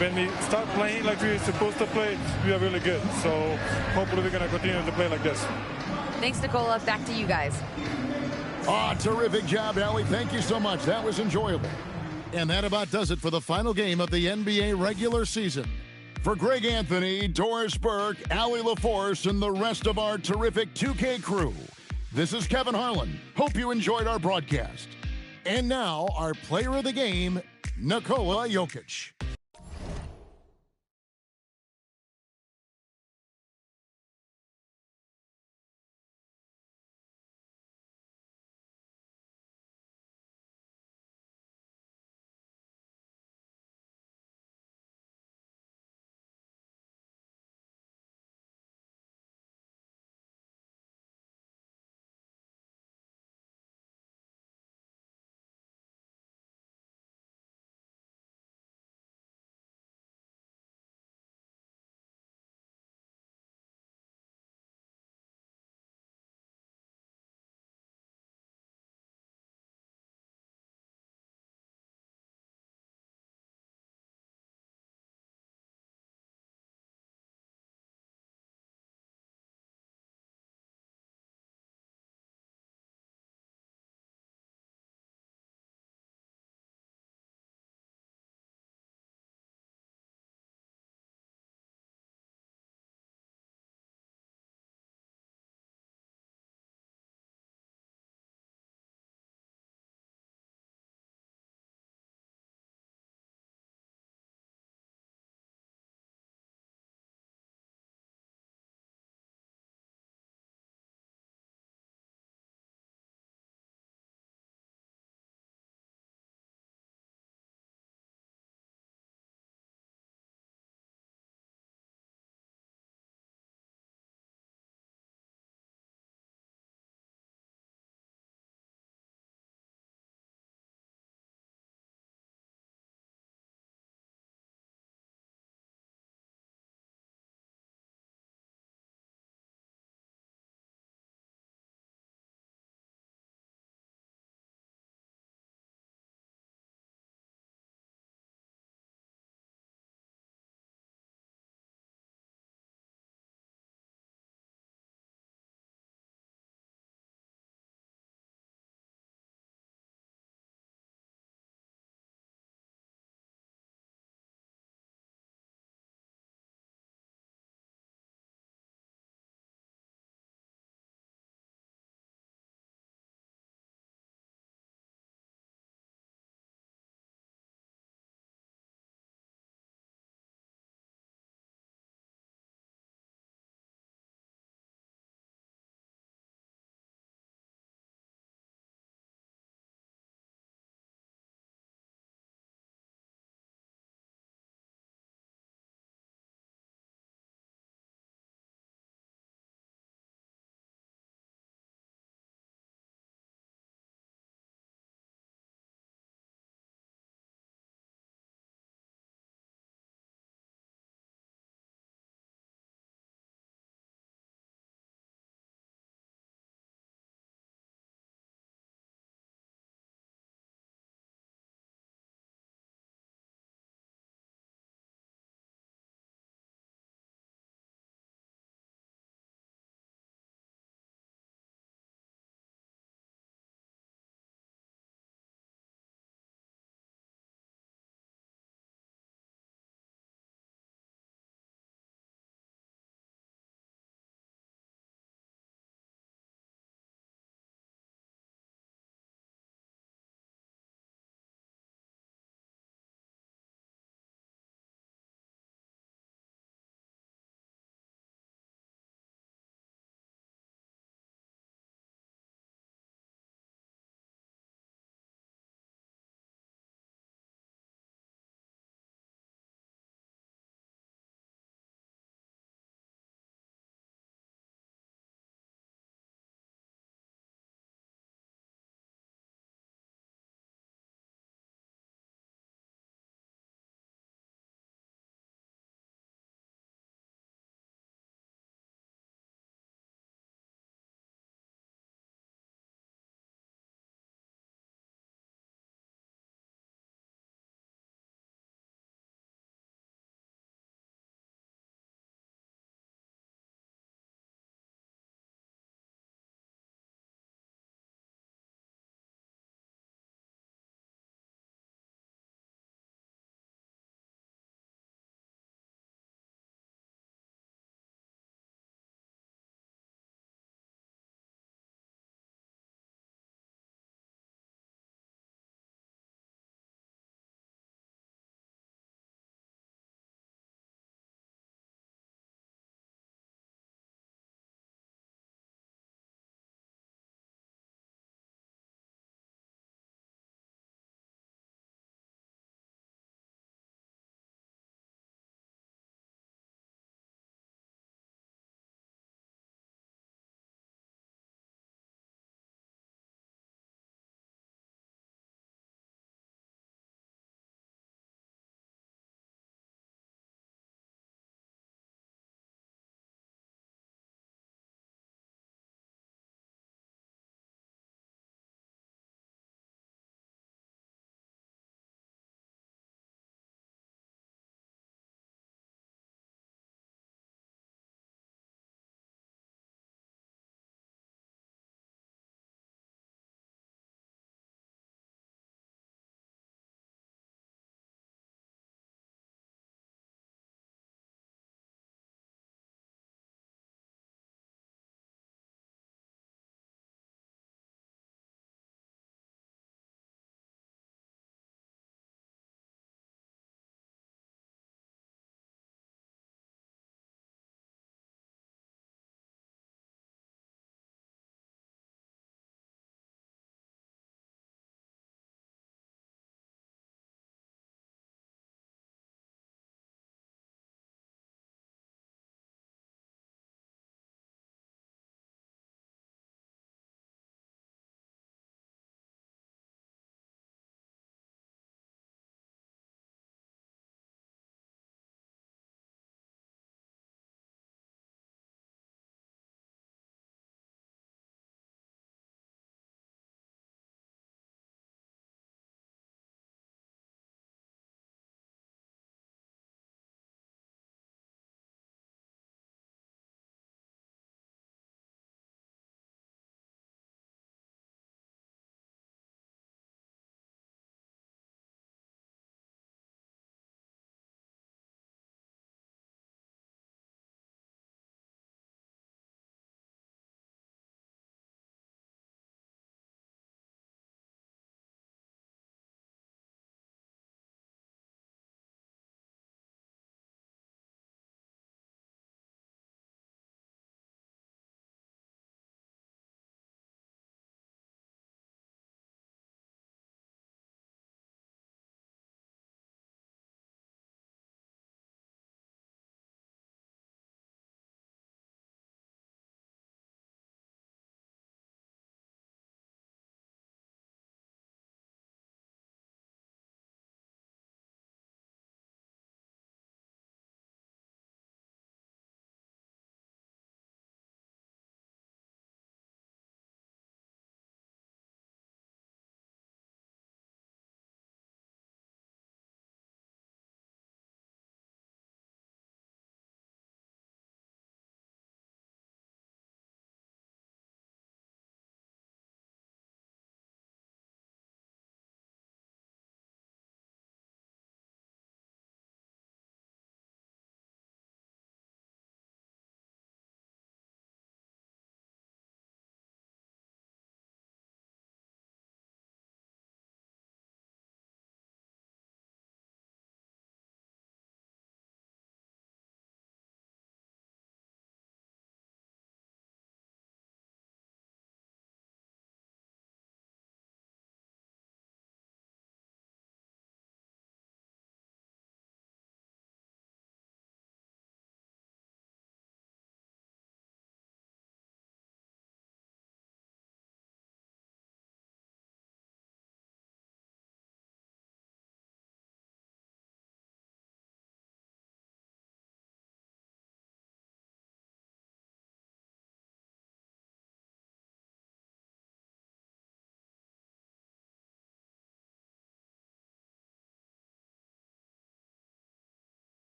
when we start playing like we're supposed to play, we are really good. So hopefully we're going to continue to play like this. Thanks, Nikola. Back to you guys. Terrific job, Allie. Thank you so much. That was enjoyable. And that about does it for the final game of the NBA regular season. For Greg Anthony, Doris Burke, Allie LaForce, and the rest of our terrific 2K crew, this is Kevin Harlan. Hope you enjoyed our broadcast. And now, our player of the game, Nikola Jokic.